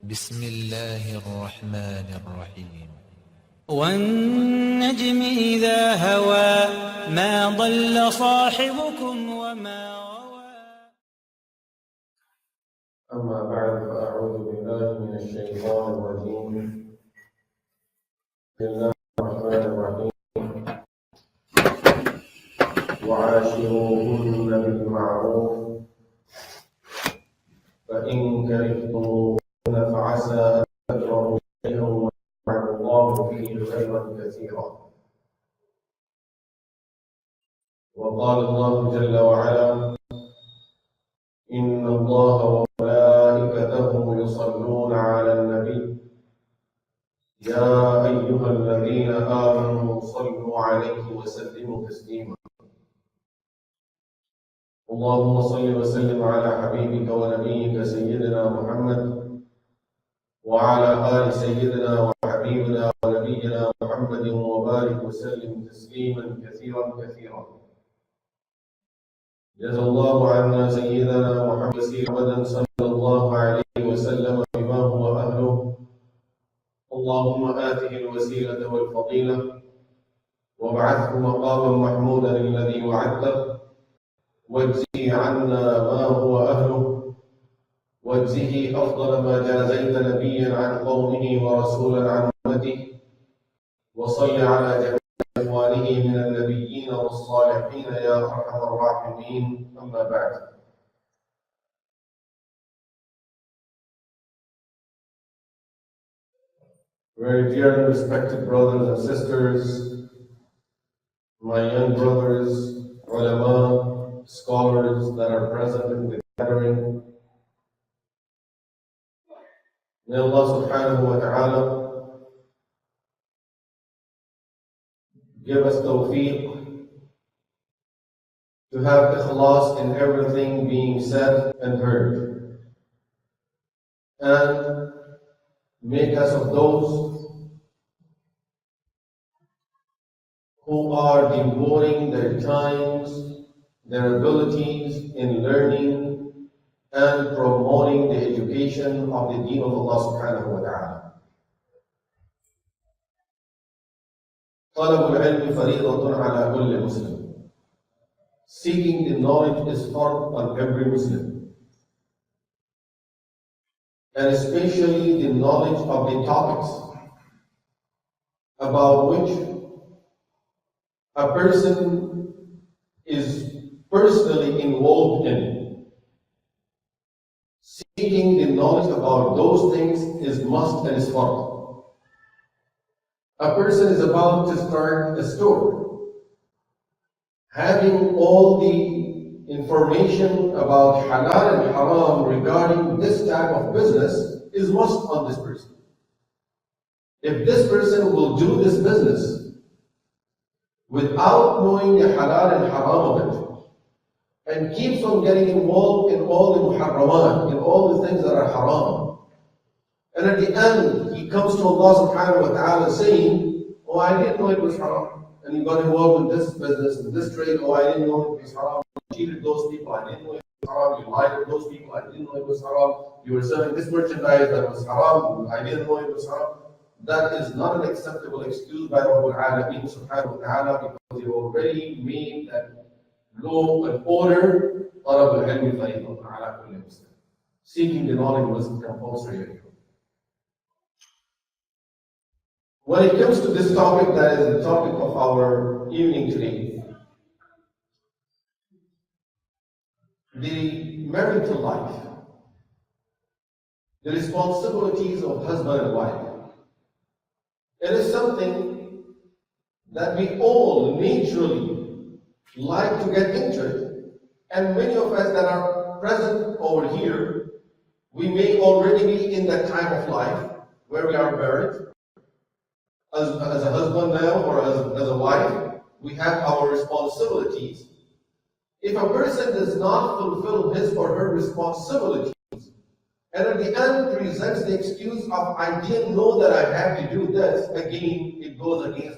بسم الله الرحمن الرحيم والنجم إذا هوى ما ضل صاحبكم وما غوى. أما بعد فأعوذ بالله من الشيطان الرجيم. بسم الله الرحمن الرحيم. وعاشروهن بالمعروف فإن كرهتموهن فعسى أن تكرهوا شيئا ويجعل الله فيه خيرا كثيرا. وقال الله جل وعلا: إن الله وملائكته يصلون على النبي يا أيها الذين آمنوا صلوا عليه وسلموا تسليما. اللهم صل وسلم على حبيبك ونبيك سيدنا محمد وعلى آل سيدنا وحبيبنا ونبينا محمد وبارك وسلم تسليما كثيرا كثيرا. جزا الله عنا سيدنا محمد صلى الله عليه وسلم بما هو أهله. اللهم آته الوسيلة والفضيلة وابعثه مقاما محمودا الذي وعدته، واجزه عنا ما هو أهله، واجزه أفضل ما جازيت نبيا عن قومه ورسولا عن أمته. وصل على جميع إخوانه من النبيين والصالحين يا أرحم الراحمين. أما بعد. Very dear and respected brothers and sisters, my young brothers, ulama, scholars that are present in the gathering, may Allah subhanahu wa ta'ala give us tawfiq to have ikhlas in everything being said and heard, and make us of those who are devoting their times, their abilities in learning and promoting the education of the deen of Allah subhanahu wa ta'ala. طلب العلم فريضة على كل مسلم. Seeking the knowledge is fard on every Muslim, and especially the knowledge of the topics about which a person is personally involved in. Seeking the knowledge about those things is must and is fard. A person is about to start a store. Having all the information about halal and haram regarding this type of business is must on this person. If this person will do this business without knowing the halal and haram of it, and keeps on getting involved in all the muharramat, in all the things that are haram, and at the end he comes to Allah subhanahu wa ta'ala saying, oh, I didn't know it was haram. And you got involved in this business, in this trade, oh, I didn't know it was haram. You cheated those people, I didn't know it was haram. You lied to those people, I didn't know it was haram. You were selling this merchandise that was haram, I didn't know it was haram. That is not an acceptable excuse by Rabbul Alameen subhanahu wa ta'ala, because you already made that law and order. طلب العلم فريضة على كل مسلم. Seeking the knowledge was compulsory. When it comes to this topic, that is the topic of our evening today, the marital life, the responsibilities of husband and wife. It is something that we all naturally like to get into it, and many of us that are present over here, we may already be in that time of life where we are married. As a husband now, or as a wife, we have our responsibilities. If a person does not fulfill his or her responsibilities, and at the end presents the excuse of, I didn't know that I have to do this, again, it goes against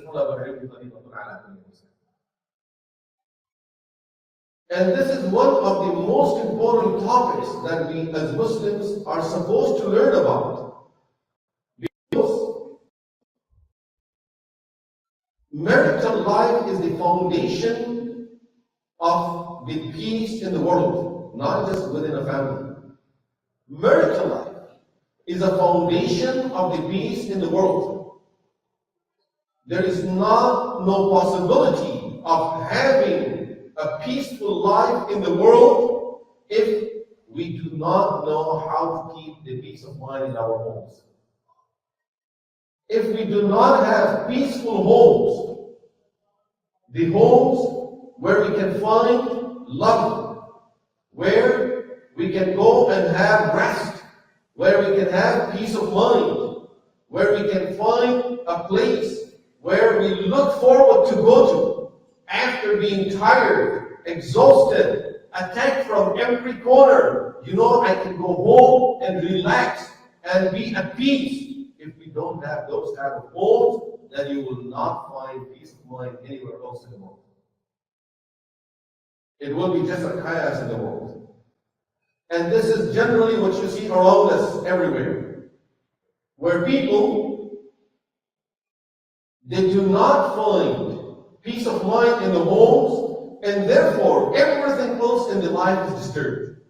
And this is one of the most important topics that we as Muslims are supposed to learn about. Marital life is the foundation of the peace in the world, not just within a family. Marital life is a foundation of the peace in the world. There is no possibility of having a peaceful life in the world if we do not know how to keep the peace of mind in our homes. If we do not have peaceful homes, the homes where we can find love, where we can go and have rest, where we can have peace of mind, where we can find a place where we look forward to go to after being tired, exhausted, attacked from every corner. You know, I can go home and relax and be at peace. If we don't have those type of homes, then you will not find peace of mind anywhere else in the world. It will be just a chaos in the world. And this is generally what you see around us everywhere, where people, they do not find peace of mind in the homes, and therefore everything else in the life is disturbed.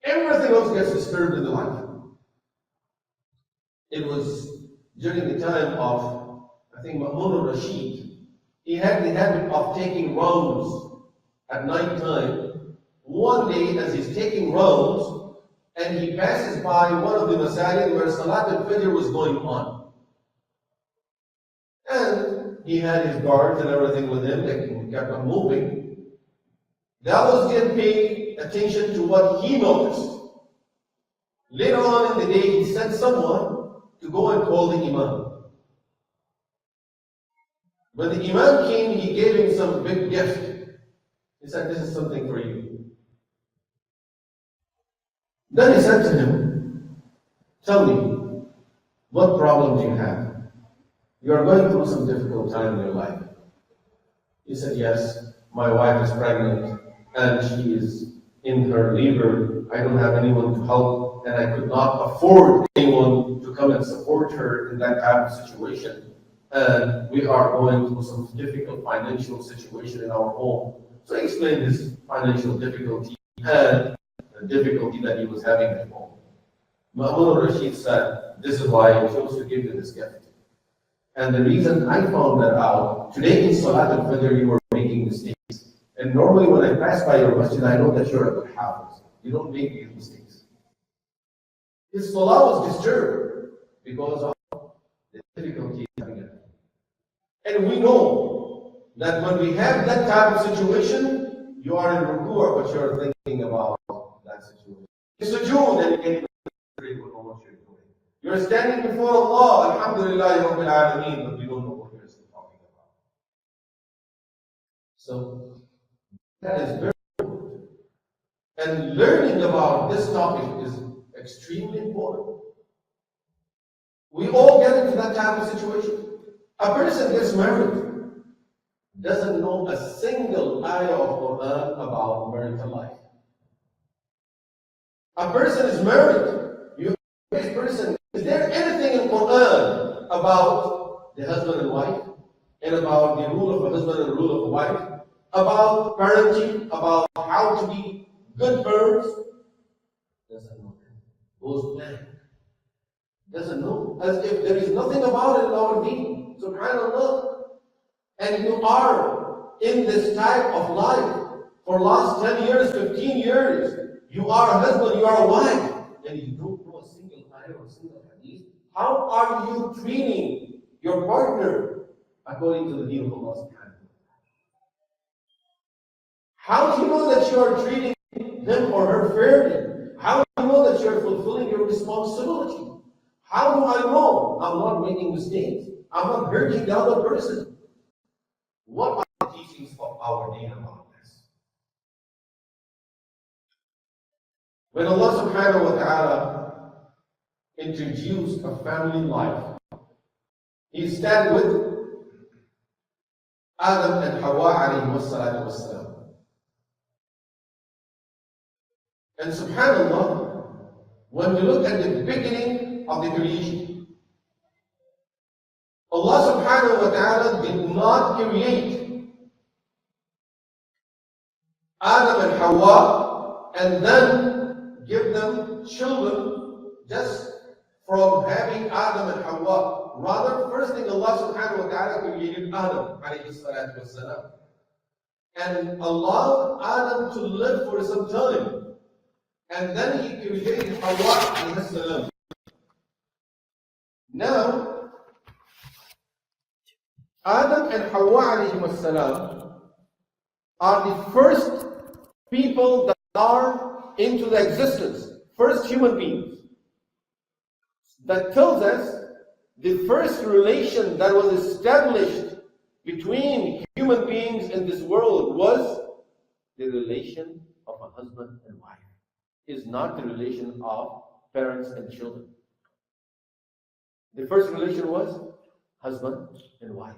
Everything else gets disturbed in the life. It was during the time of, I think, Memon Rashid. He had the habit of taking rounds at night time. One day, as he's taking rounds, and he passes by one of the masajid where Salat al-Fajr was going on. And he had his guards and everything with him. They kept on moving. That was didn't pay attention to what he noticed. Later on in the day, he sent someone to go and call the Imam. When the Imam came, he gave him some big gift. He said, "This is something for you." Then he said to him, "Tell me, what problem do you have? You are going through some difficult time in your life." He said, "Yes, my wife is pregnant and she is in her labor. I don't have anyone to help, and I could not afford anyone to come and support her in that type of situation. And we are going through some difficult financial situation in our home." So he explained his financial difficulty and the difficulty that he was having at home. Memon Rashid said, "This is why I chose to give you this gift. And the reason I found that out, today in Salat al-Fajr you were making mistakes. And normally when I pass by your masjid, I know that you're a good hafiz. You don't make these mistakes." His salah was disturbed because of the difficulty he's having it. And we know that when we have that type of situation, you are in ruku', but you're thinking about that situation. It's sujood, and you can't even concentrate on what you're doing. You're standing before Allah, alhamdulillah, Rabbil Alameen, but you don't know what you're talking about. So, that is very important. And learning about this topic is extremely important. We all get into that type of situation. A person gets married, doesn't know a single ayah of Quran about marital life. A person is married, you ask this person, is there anything in Quran about the husband and wife, and about the rule of a husband and the rule of a wife, about parenting, about how to be good parents? Doesn't know. Goes blank. Doesn't know. As if there is nothing about it in our deen. Subhanallah. And you are in this type of life for last 10 years, 15 years. You are a husband, you are a wife, and you don't know a single ayah or a single hadith. How are you treating your partner according to the deen of Allah subhanahu wa ta'ala? How do you know that you are treating him or her fairly? How do you know that you are fulfilling your responsibility? How do I know I'm not making mistakes? I'm not hurting the other person? What are the teachings of our deen about this? When Allah subhanahu wa ta'ala introduced a family life, He started with Adam and Hawa alayhi wassalatu wassalam. And subhanallah, when we look at the beginning of the creation, Allah subhanahu subhanahu wa ta'ala did not create Adam and Hawa and then give them children just from having Adam and Hawa. Rather, first thing Allah subhanahu wa ta'ala created Adam alayhi salatu wasalam, and allowed Adam to live for some time. And then he created Hawa alayhi salam. Now, Adam and Hawa alayhi salam are the first people that are into the existence, first human beings. That tells us the first relation that was established between human beings in this world was the relation of a husband and wife. Is not the relation of parents and children. The first relation was husband and wife.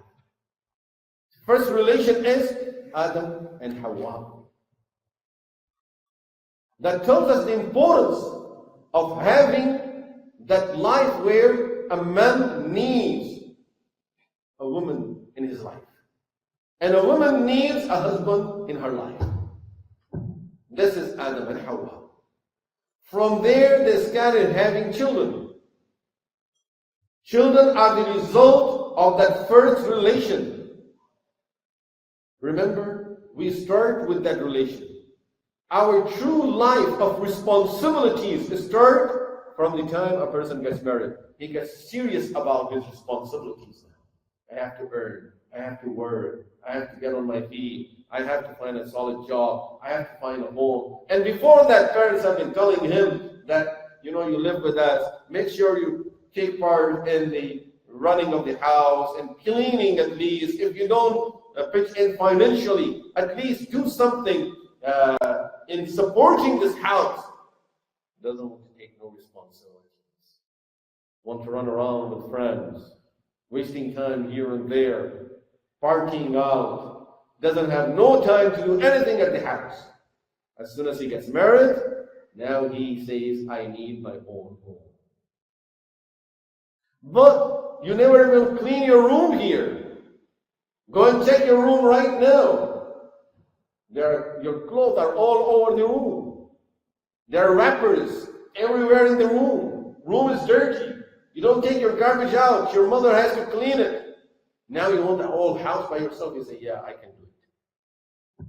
The first relation is Adam and Hawa. That tells us the importance of having that life where a man needs a woman in his life, and a woman needs a husband in her life. This is Adam and Hawa. From there, they started having children. Children are the result of that first relation. Remember, we start with that relation. Our true life of responsibilities start from the time a person gets married. He gets serious about his responsibilities. I have to earn. I have to work. I have to get on my feet. I have to find a solid job. I have to find a home. And before that, parents have been telling him that, you live with us. Make sure you take part in the running of the house and cleaning at least. If you don't pitch in financially, at least do something in supporting this house. Doesn't want to take no responsibilities. Want to run around with friends, wasting time here and there, partying out. Doesn't have no time to do anything at the house. As soon as he gets married, now he says, I need my own home. But you never even clean your room here. Go and check your room right now. Your clothes are all over the room. There are wrappers everywhere in the room. Room is dirty. You don't take your garbage out. Your mother has to clean it. Now you want the whole house by yourself. You say, yeah, I can do it.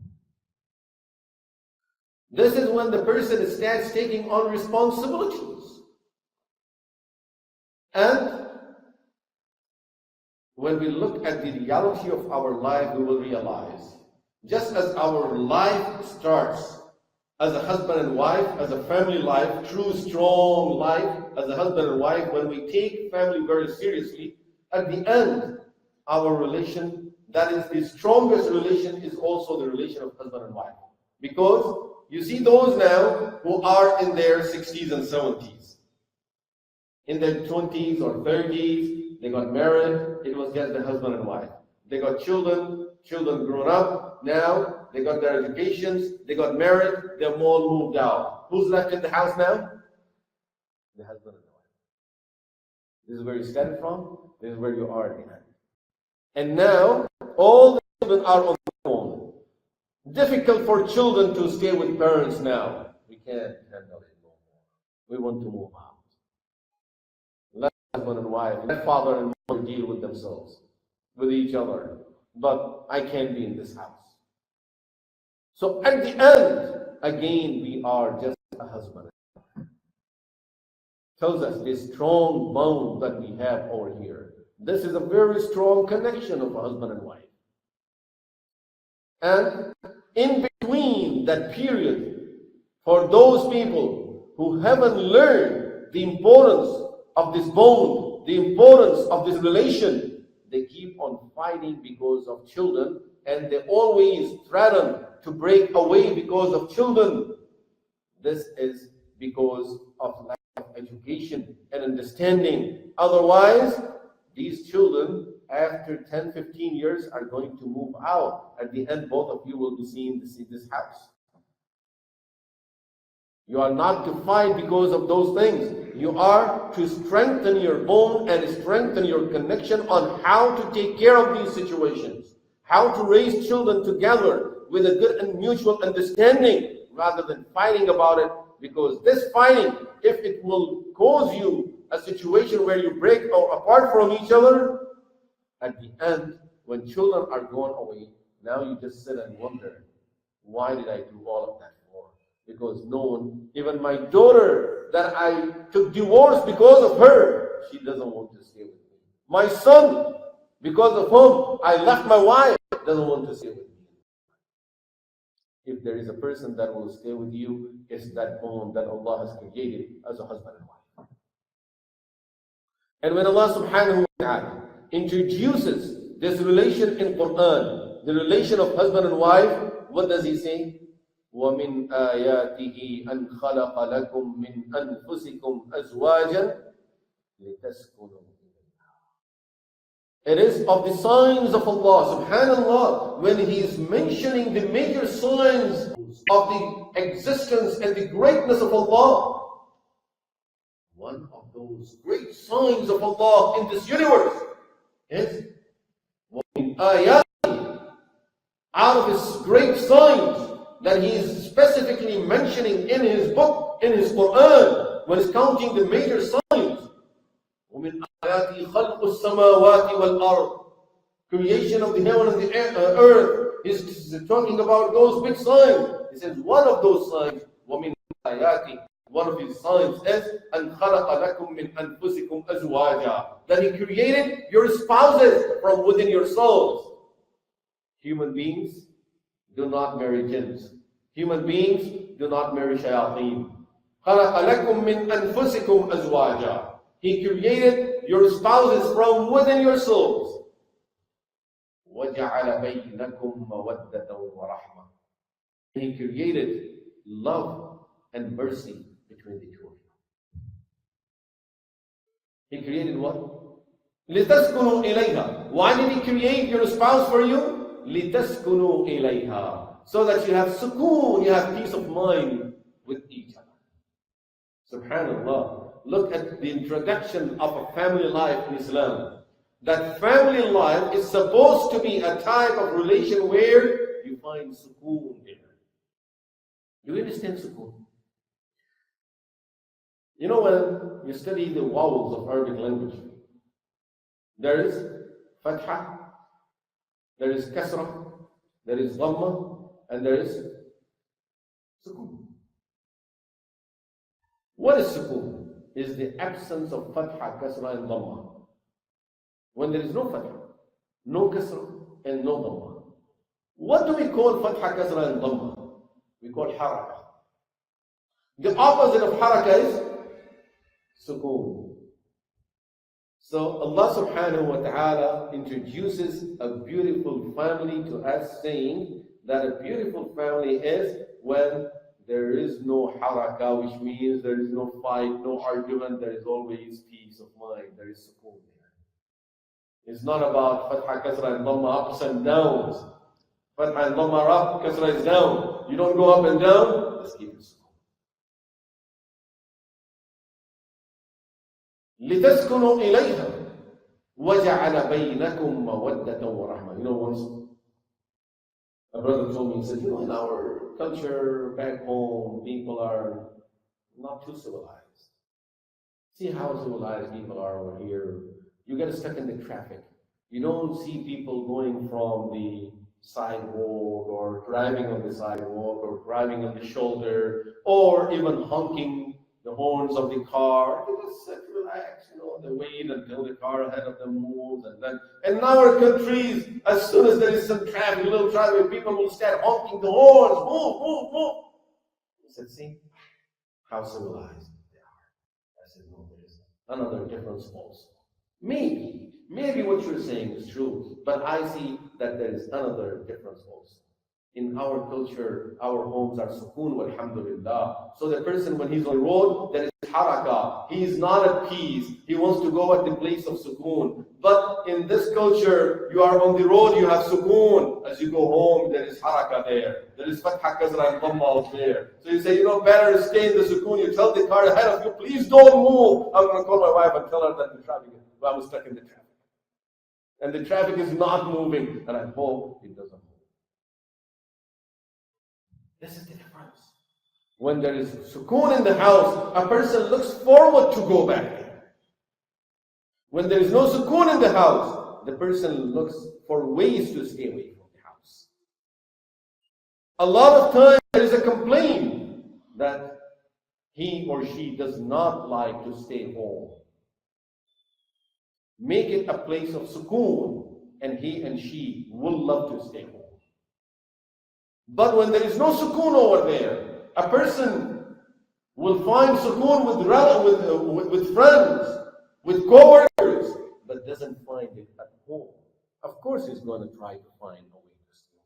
This is when the person starts taking on responsibilities. And when we look at the reality of our life, we will realize, just as our life starts as a husband and wife, as a family life, true strong life, as a husband and wife, when we take family very seriously, at the end, our relation, that is the strongest relation, is also the relation of husband and wife. Because you see those now who are in their 60s and 70s. In their 20s or 30s, they got married, it was just the husband and wife. They got children grown up, now they got their educations, they got married, they're all moved out. Who's left in the house now? The husband and the wife. This is where you started from, this is where you are at the end. And now, all the children are on their own. Difficult for children to stay with parents now. We can't handle it no more. We want to move out. Let husband and wife, let father and mother deal with themselves, with each other. But I can't be in this house. So at the end, again, we are just a husband. Tells us this strong bond that we have over here. This is a very strong connection of a husband and wife. And in between that period, for those people who haven't learned the importance of this bond, the importance of this relation, they keep on fighting because of children, and they always threaten to break away because of children. This is because of lack of education and understanding. Otherwise, these children, after 10, 15 years, are going to move out. At the end, both of you will be seeing this house. You are not to fight because of those things. You are to strengthen your bond and strengthen your connection on how to take care of these situations, how to raise children together with a good and mutual understanding rather than fighting about it, because this fighting, if it will cause you a situation where you break or apart from each other, at the end, when children are gone away, now you just sit and wonder, why did I do all of that for? Because no one, even my daughter that I took divorce because of her, she doesn't want to stay with me. My son, because of whom I left my wife, doesn't want to stay with me. If there is a person that will stay with you, it's that bond that Allah has created as a husband and wife. And when Allah subhanahu wa ta'ala introduces this relation in Quran, the relation of husband and wife, what does he say? وَمِنْ آيَاتِهِ أَنْ خَلَقَ لَكُم مِّنْ أَنفُسِكُمْ أَزْوَاجًا لِتَسْكُنُوا إِلَيْهَا. It is of the signs of Allah, subhanallah, when He is mentioning the major signs of the existence and the greatness of Allah. One of those great signs of Allah in this universe is وَمِنْ آيَاتِهِ, out of His great signs that He is specifically mentioning in His book, in His Quran, when He's counting the major signs. وَمِنْ آيَاتِهِ خَلْقُ السَّمَاوَاتِ وَالْأَرْضِ, creation of the heaven and the earth. He's talking about those big signs. He says one of those signs, وَمِنْ آيَاتِهِ, one of His signs is أَنْ خَلَقَ لَكُم مِّنْ أَنفُسِكُمْ أَزْوَاجًا, that He created your spouses from within yourselves. Human beings do not marry jinns. Human beings do not marry shayateen. خَلَقَ لَكُم مِّنْ أَنفُسِكُمْ أَزْوَاجًا. He created your spouses from within yourselves. وَجَعَلَ بَيْنَكُمْ مَوَدَّةً وَرَحْمَةً. He created love and mercy between the two of you. He created what? لِتَسْكُنُوا إِلَيْهَا. Why did He create your spouse for you? لِتَسْكُنُوا إِلَيْهَا, so that you have sukoon, you have peace of mind with each other. Subhanallah. Look at the introduction of a family life in Islam. That family life is supposed to be a type of relation where you find sukoon there. Do you understand sukoon? You know, when you study the vowels of Arabic language, there is fatha, there is kasra, there is dhamma, and there is sukoon. What is sukoon? Is the absence of fatha, kasra, and dhamma. When there is no fatha, no kasra, and no dhamma. What do we call fatha, kasra, and dhamma? We call haraka. The opposite of haraka is sukoon. So Allah subhanahu wa ta'ala introduces a beautiful family to us, saying that a beautiful family is when there is no haraka, which means there is no fight, no argument, there is always peace of mind, there is sukoon there. It's not about fatha, kasra, and dhamma, ups and downs. Fatha and dhamma are up, kasra is down. You don't go up and down, let's keep it sukoon. لِتَسْكُنُوا إِلَيْهَا وَجَعَلَ بَيْنَكُمْ مَوَدَّةً وَرَحْمَةً. You know, once a brother told me, he said, you know, in our culture back home, people are not too civilized. See how civilized people are over here. You get stuck in the traffic. You don't see people going from the sidewalk or driving on the sidewalk or driving on the shoulder or even honking the horns of the car. They just sit, relax, you know, they wait until the car ahead of them moves, and then in our countries, as soon as there is some traffic, little traffic, people will start honking the horns, move, move, move. I said, see how civilized they are. I said, no, there is another difference also. Maybe what you're saying is true, but I see that there is another difference also. In our culture, our homes are sukoon, alhamdulillah. So the person, when he's on the road, there is harakah. He is not at peace. He wants to go at the place of sukoon. But in this culture, you are on the road, you have sukoon. As you go home, there is harakah there. There is fatha kasra and dhamma out there. So you say, better stay in the sukoon. You tell the car ahead of you, please don't move. I'm going to call my wife and tell her that the traffic is, I was stuck in the traffic. And the traffic is not moving. And I hope it doesn't move. This is the difference. When there is sukoon in the house, a person looks forward to go back there. When there is no sukoon in the house, the person looks for ways to stay away from the house. A lot of times there is a complaint that he or she does not like to stay home. Make it a place of sukoon, and he and she will love to stay home. But when there is no sukoon over there, a person will find sukoon with friends, with co-workers, but doesn't find it at home. Of course he's going to try to find a way to stay.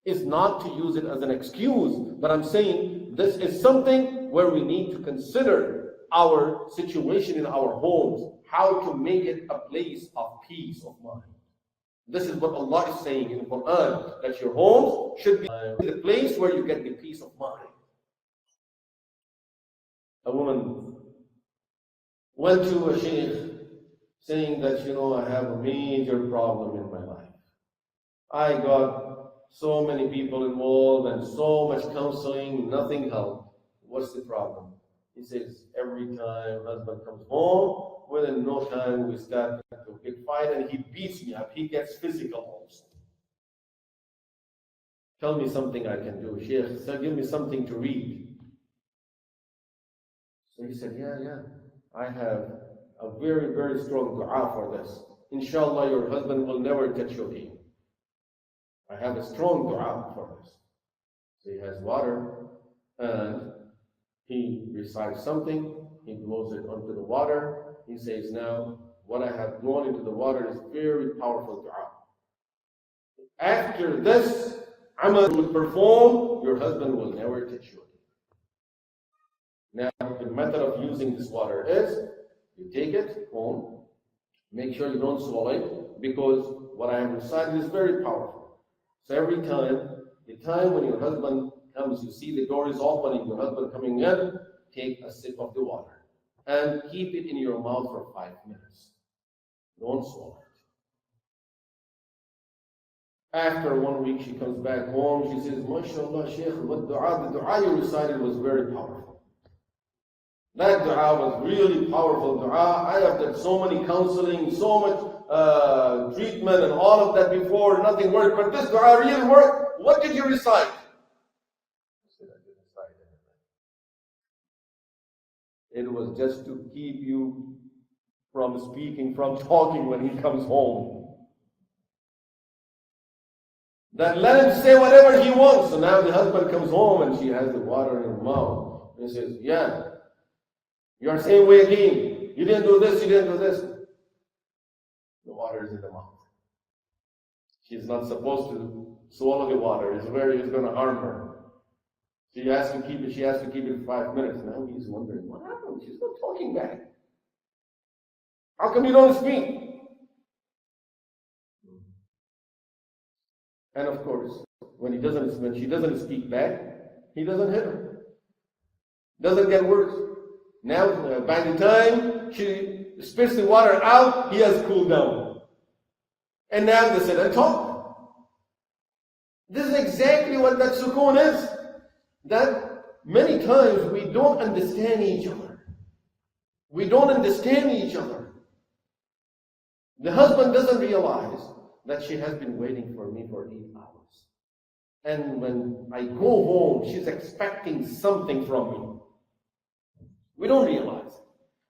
It's not to use it as an excuse, but I'm saying this is something where we need to consider our situation in our homes, how to make it a place of peace of mind. This is what Allah is saying in the Quran, that your homes should be the place where you get the peace of mind. A woman went to a Shaykh saying that, I have a major problem in my life. I got so many people involved and so much counseling, nothing helped. What's the problem? He says, every time husband comes home, within no time we start to a big fight and he beats me up. He gets physical also. Tell me something I can do. Shaykh, so give me something to read. So he said, yeah, I have a very, very strong dua for this. Inshallah, your husband will never touch you again. I have a strong dua for this. So he has water and he recites something. He blows it onto the water. He says, now, what I have blown into the water is very powerful dua. After this amal you perform, your husband will never touch you. Now, the method of using this water is, you take it home, make sure you don't swallow it, because what I have recited is very powerful. So every time, the time when your husband comes, you see the door is opening, your husband coming in, take a sip of the water. And keep it in your mouth for 5 minutes. Don't swallow it. After 1 week, she comes back home. She says, MashaAllah, Shaykh, the dua you recited was very powerful. That dua was really powerful dua. I have done so many counseling, so much treatment and all of that before. Nothing worked. But this dua really worked. What did you recite? It was just to keep you from speaking, from talking when he comes home. Then let him say whatever he wants. So now the husband comes home and she has the water in her mouth. And he says, yeah, you are same way again. You didn't do this, you didn't do this. The water is in the mouth. She's not supposed to swallow the water. It's going to harm her. She has to keep it 5 minutes. Now he's wondering, what happened? She's not talking back. How come you don't speak? And of course, when she doesn't speak back, he doesn't hit her. Doesn't get worse. Now, by the time she spits the water out, he has cooled down. And now they sit and talk. This is exactly what that sukoon is. That many times we don't understand each other. We don't understand each other. The husband doesn't realize that she has been waiting for me for 8 hours. And when I go home, she's expecting something from me. We don't realize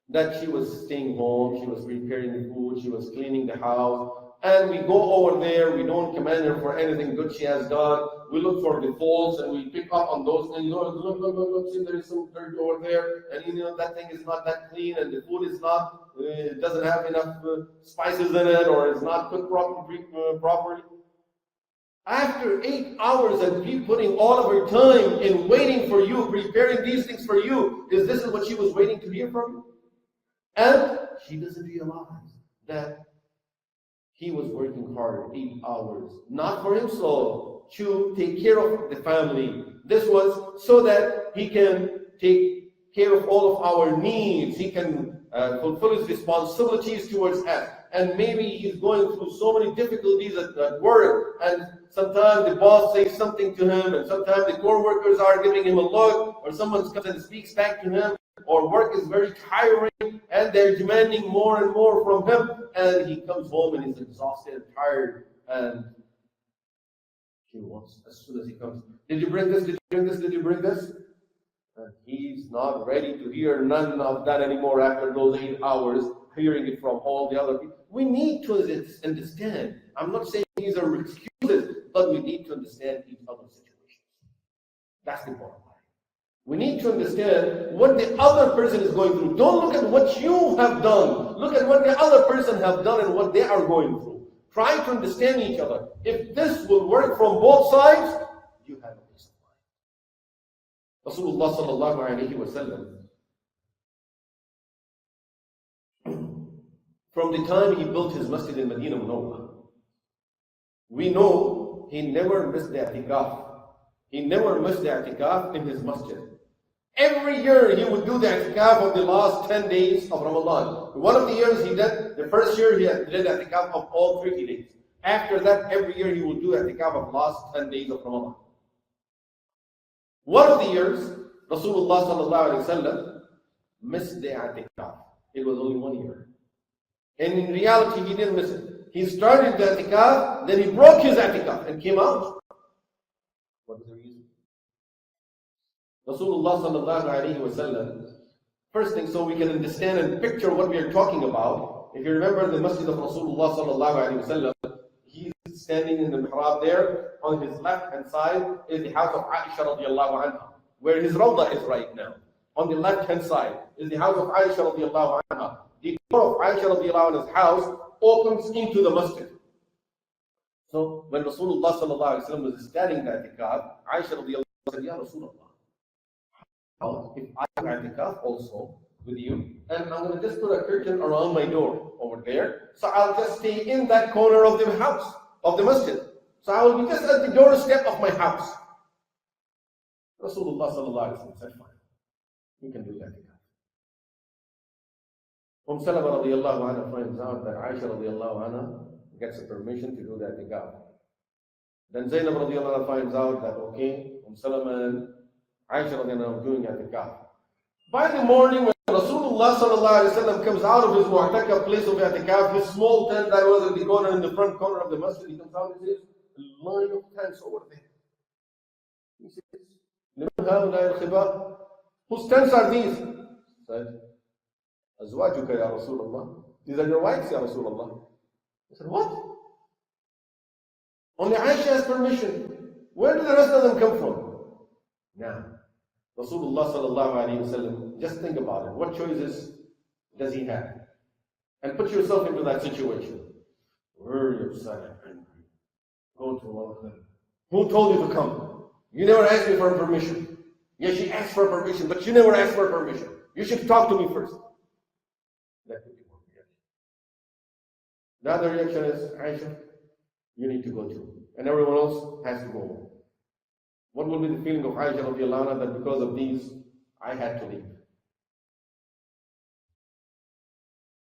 that she was staying home, she was preparing the food, she was cleaning the house, and we go over there, we don't commend her for anything good she has done. We look for the faults and we pick up on those things. Look, see, there is some dirt over there, and that thing is not that clean, and the food is not, it doesn't have enough spices in it, or it's not cooked properly. After 8 hours and me putting all of her time in waiting for you, preparing these things for you, is this what she was waiting to hear from you? And she doesn't realize that he was working hard 8 hours, not for himself, to take care of the family. This was so that he can take care of all of our needs. He can fulfill his responsibilities towards us. And maybe he's going through so many difficulties at work, and sometimes the boss says something to him, and sometimes the co-workers are giving him a look, or someone comes and speaks back to him, or work is very tiring, and they're demanding more and more from him, and he comes home and he's exhausted and tired, and he wants, as soon as he comes, did you bring this, did you bring this, did you bring this? And he's not ready to hear none of that anymore after those 8 hours, hearing it from all the other people. We need to understand. I'm not saying these are excuses, but we need to understand each other's situations. That's the bottom line. We need to understand what the other person is going through. Don't look at what you have done. Look at what the other person have done and what they are going through. Try to understand each other. If this will work from both sides, you have a peace of mind. Rasulullah sallallahu alayhi wa sallam, from the time he built his masjid in Medina Munawwara, we know he never missed the i'tikaf. He never missed the i'tikaf in his masjid. Every year he would do the i'tikaf of the last 10 days of Ramadan. One of the years he did, the first year he did the i'tikaf of all 30 days. After that, every year he would do i'tikaf of the last 10 days of Ramadan. One of the years, Rasulullah sallallahu alayhi wa sallam missed the i'tikaf. It was only 1 year. And in reality, he didn't miss it. He started the i'tikaf, then he broke his i'tikaf and came out. What was the reason? Rasulullah sallallahu alayhi wa sallam, first thing, so we can understand and picture what we are talking about. If you remember the masjid of Rasulullah sallallahu alayhi wa sallam, he's standing in the mihrab there. On his left hand side is the house of Aisha radiallahu anha, where his rawdah is right now. On the left hand side is the house of Aisha radiallahu anha. The door of Aisha radiallahu anha's house opens into the masjid. So when Rasulullah sallallahu alayhi wa sallam was standing there at i'tikaf, Aisha radiallahu anha said, Ya Rasulullah, if I have i'tikaf also with you, and I'm going to just put a curtain around my door over there, so I'll just stay in that corner of the house, of the masjid. So I will be just at the doorstep of my house. Rasulullah sallallahu alayhi wa sallam said, fine, you can do that. Salama radiallahu anha finds out that Aisha radiallahu anha gets a permission to do the i'tikaf. Then Zainab radiallahu anha finds out that, okay, Salama and Aisha radiallahu anha are doing i'tikaf. By the morning, when Rasulullah sallallahu alayhi wa sallam comes out of his mu'takaf place of i'tikaf, his small tent that was in the corner, in the front corner of the masjid, he comes out and says, a line of tents over there. He says, whose tents are these? He said, Azwajuka ya Rasulullah. These are your wives, ya Rasulullah. I said, what? Only Aisha has permission. Where do the rest of them come from? Now, Rasulullah sallallahu alayhi wa sallam, just think about it. What choices does he have? And put yourself into that situation. Very upset and angry. Go to one of them. Who told you to come? You never asked me for permission. Yes, she asked for permission, but you never asked for permission. You should talk to me first. That could be one reaction. The other reaction is, Aisha, you need to go too. And everyone else has to go. What will be the feeling of Aisha radiallahu anha that because of these, I had to leave?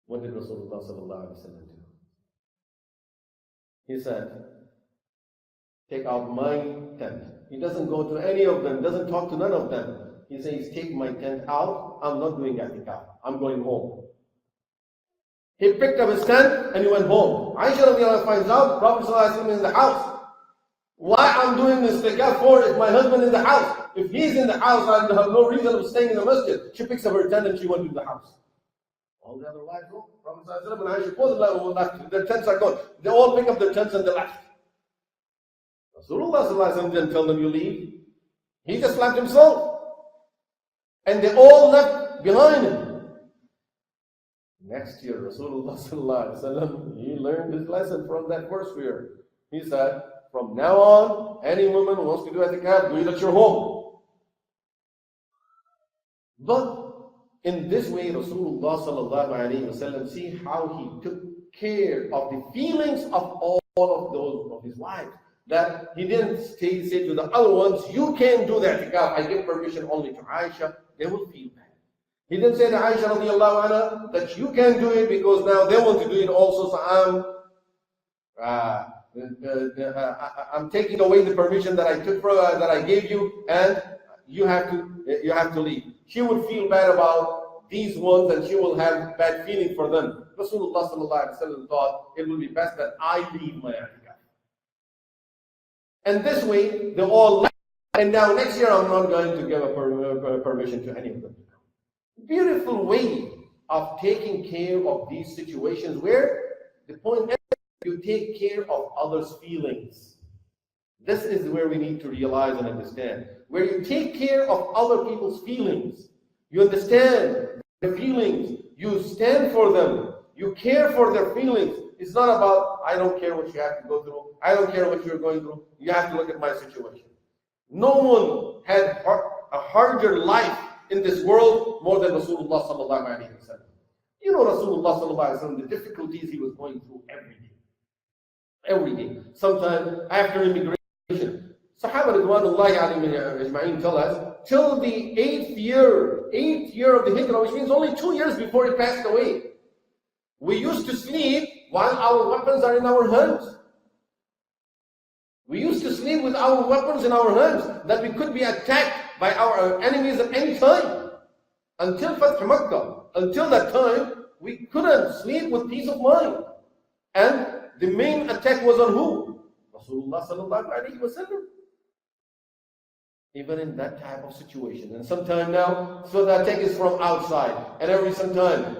What did Rasulullah sallallahu alayhi wa sallam do? He said, take out my tent. He doesn't go to any of them, doesn't talk to none of them. He says, take my tent out, I'm not doing i'tikaf. I'm going home. He picked up his tent and he went home. Aisha radiallahu anha finds out, Prophet sallallahu alayhi wa sallam is in the house. Why I'm doing this i'tikaf for is my husband in the house. If he's in the house, I have no reason of staying in the masjid. She picks up her tent and she went to the house. All the other wives go. Prophet sallallahu alayhi wa sallam and Aisha both left. Their tents are gone. They all pick up their tents and they left. Rasulullah sallallahu alayhi wa sallam didn't tell them you leave. He just left himself. And they all left behind him. Next year, Rasulullah sallallahu alayhi wa sallam, he learned his lesson from that first year. He said, From now on, any woman who wants to do i'tikaf, do it at your home. But in this way, Rasulullah sallallahu alaihi wasallam, see how he took care of the feelings of all of those of his wives. That he didn't say to the other ones, you can't do the i'tikaf, I give permission only to Aisha, they will feel bad. He didn't say to Aisha radiallahu anha that you can't do it because now they want to do it also, so I'm taking away the permission that I took that I gave you, and you have to leave. She would feel bad about these ones, and she will have bad feeling for them. Rasulullah sallallahu alaihi wasallam thought it will be best that I leave my i'tikaf. And this way, they all left. And now next year, I'm not going to give a permission to any of them. Beautiful way of taking care of these situations where the point is you take care of others' feelings. This is where we need to realize and understand. Where you take care of other people's feelings. You understand their feelings. You stand for them. You care for their feelings. It's not about, I don't care what you have to go through. I don't care what you're going through. You have to look at my situation. No one had a harder life in this world more than Rasulullah sallallahu alaihi wasallam. You know Rasulullah sallallahu alaihi wasallam, the difficulties he was going through every day. Every day. Sometimes after immigration, Sahaba Ridwanullahi alayhim ajma'in tell us, till the eighth year of the Hijrah, which means only 2 years before he passed away, we used to sleep while our weapons are in our hands. We used to sleep with our weapons in our hands, that we could be attacked by our enemies at any time. Until Fath Makkah, until that time, we couldn't sleep with peace of mind. And the main attack was on who? Rasulullah sallallahu alaihi wasallam. Even in that type of situation. And sometime now, so the attack is from outside. And every sometime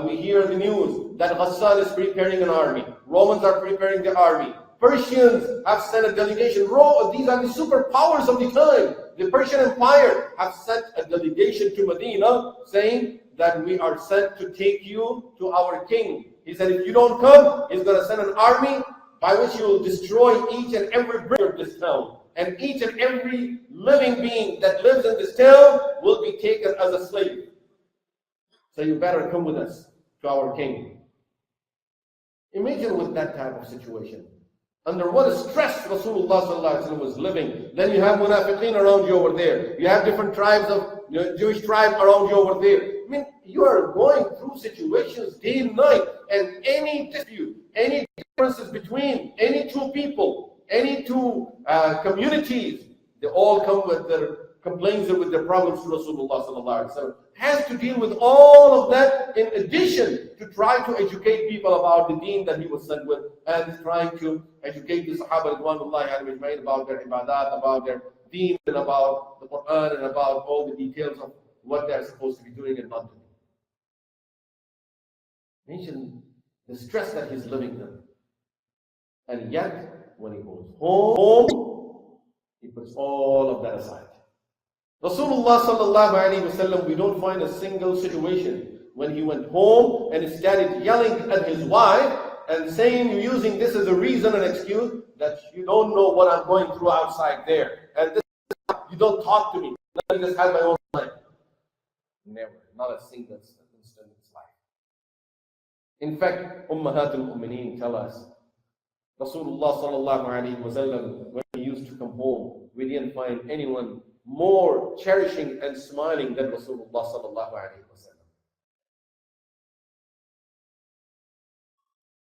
we hear the news that Ghassan is preparing an army. Romans are preparing the army. Persians have sent a delegation. These are the superpowers of the time. The Persian Empire have sent a delegation to Medina saying that we are sent to take you to our king. He said, if you don't come, he's going to send an army by which he will destroy each and every brick of this town. And each and every living being that lives in this town will be taken as a slave. So you better come with us to our king. Imagine with that type of situation. Under what stress Rasulullah sallallahu alaihi wasallam was living. Then you have munafiqeen around you over there. You have different tribes of Jewish tribes around you over there. I mean, you are going through situations day and night, and any dispute, any differences between any two people, any two communities, they all come with their complaints and with their problems to Rasulullah sallallahu alaihi wasallam. Has to deal with all of that in addition to try to educate people about the deen that he was sent with, and trying to educate the Sahaba Ridwanullahi alayhim about their ibadat, about their deen, and about the Quran, and about all the details of what they are supposed to be doing and not doing. Mention the stress that he's living in. And yet, when he goes home, he puts all of that aside. Rasulullah sallallahu alaihi wasallam, we don't find a single situation when he went home and he started yelling at his wife and saying, using this as a reason and excuse, that you don't know what I'm going through outside there. And this, you don't talk to me. Let me just have my own life. Never. Not a single instant in his life. In fact, Ummahatul Mu'mineen tell us, Rasulullah sallallahu alaihi wasallam, when he used to come home, we didn't find anyone more cherishing and smiling than Rasulullah sallallahu alaihi wasallam.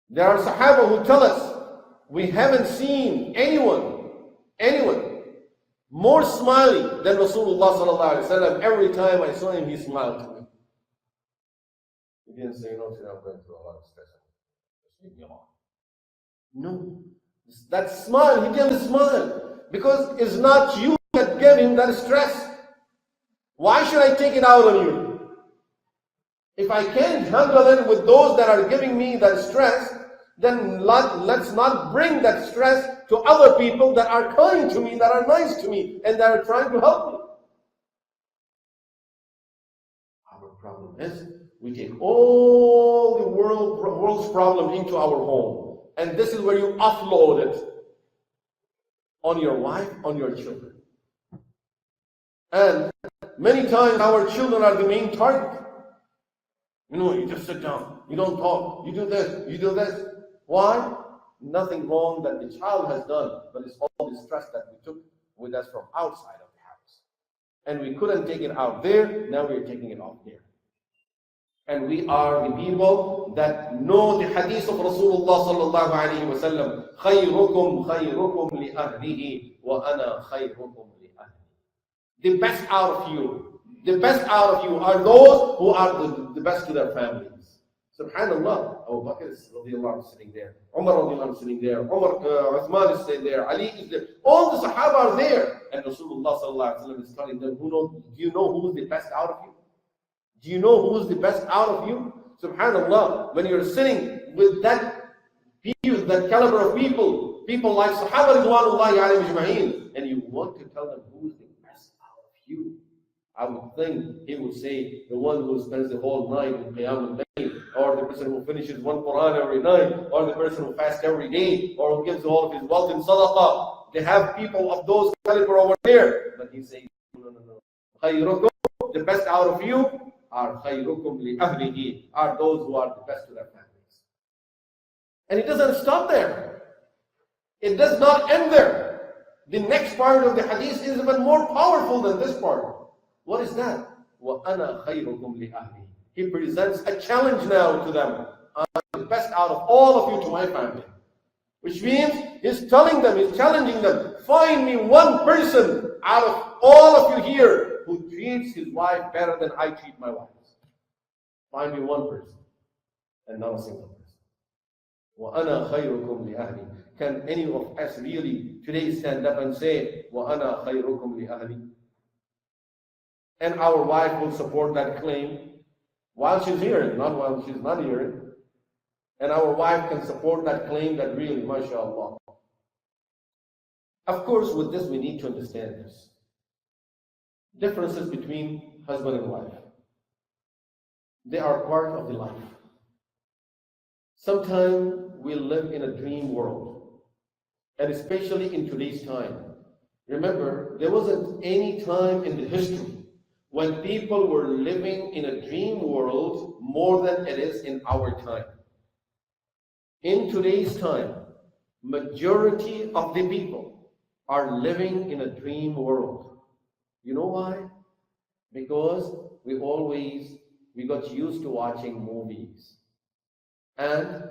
There are Sahaba who tell us, we haven't seen anyone more smiling than Rasulullah sallallahu alaihi wasallam. Every time I saw him, he smiled to me. He didn't say, no, today I'm going through a lot of stress. Just leave me alone. No. That smile, he gave a smile. Because it's not you that gave him that stress. Why should I take it out on you? If I can't handle it with those that are giving me that stress, then let's not bring that stress to other people that are kind to me, that are nice to me, and that are trying to help me. Our problem is, we take all the world's problem into our home. And this is where you offload it. on your wife, on your children. And many times our children are the main target. You just sit down, you don't talk, you do this, you do this. Why? Nothing wrong that the child has done, but it's all the stress that we took with us from outside of the house. And we couldn't take it out there, now we're taking it out there. And we are the people that know the hadith of Rasulullah sallallahu alayhi wa sallam, خَيْرُكُمْ خَيْرُكُمْ لِأَهْلِهِ وَأَنَا خَيْرُكُمْ لِأَهْلِهِ. The best out of you are those who are the best to their families. Subhanallah, Abu Bakr is sitting there, Umar is sitting there, Uthman is sitting there, Ali is there, all the Sahaba are there. And Rasulullah sallallahu alayhi wa sallam is telling them, do you know who is the best out of you? Do you know who is the best out of you? Subhanallah, when you're sitting with that caliber of people like Sahaba ridwanullahi alayhim ajma'in, and you want to tell them who is the best out of you, I would think he would say the one who spends the whole night in Qiyam al-Layl, or the person who finishes one Quran every night, or the person who fasts every day, or who gives all of his wealth in sadaqah. They have people of those caliber over there. But he says, no. Khayrukum, the best out of you are khayrukum li ahlihi, are those who are the best to their families. And it doesn't stop there. It does not end there. The next part of the hadith is even more powerful than this part. What is that? وَأَنَا خَيْرُكُمْ لِأَهْلِي. He presents a challenge now to them. I'm the best out of all of you to my family. Which means he's telling them, he's challenging them, find me one person out of all of you here who treats his wife better than I treat my wife. Find me one person, and not a single person. وَأَنَا خَيْرُكُمْ لِأَهْلِي. Can any of us really today stand up and say, وَأَنَا خَيْرُكُمْ لِأَهْلِي? And our wife will support that claim while she's hearing, not while she's not hearing. And our wife can support that claim that really, mashallah. Of course, with this we need to understand this. Differences between husband and wife. They are part of the life. Sometimes we live in a dream world. And especially in today's time. Remember, there wasn't any time in the history when people were living in a dream world more than it is in our time. In today's time, majority of the people are living in a dream world. You know why? Because we got used to watching movies and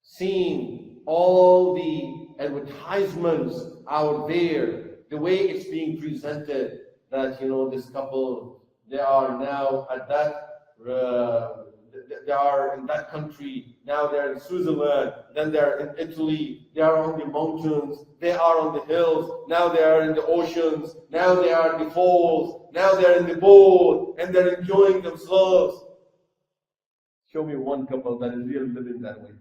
seeing all the advertisements out there, the way it's being presented, that this couple, they are now at that they are in that country, now they're in Switzerland, then they're in Italy, they are on the mountains, they are on the hills, now they are in the oceans, now they are in the falls, now they're in the boat, and they're enjoying themselves. Show me one couple that is really living that way.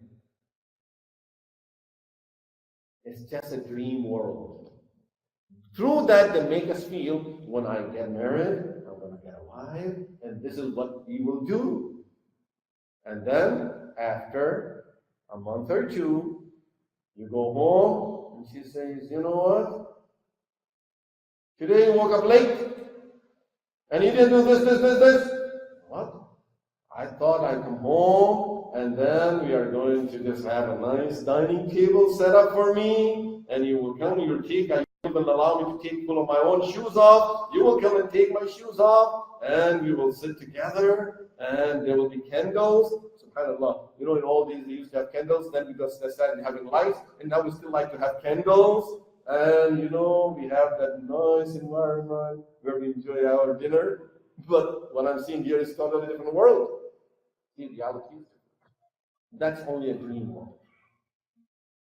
It's just a dream world. Through that, they make us feel, when I get married, I'm going to get a wife, and this is what we will do. And then, after a month or two, you go home, and she says, you know what? Today you woke up late, and you didn't do this. What? I thought I'd come home, and then we are going to just have a nice dining table set up for me, and you will come, you'll take, you will allow me to take full of my own shoes off, you will come and take my shoes off, and we will sit together, and there will be candles. SubhanAllah. In all these, they used to have candles, then we just started having lights, and now we still like to have candles, and we have that nice environment where we enjoy our dinner. But what I'm seeing here is totally different world. See, reality is that's only a dream world.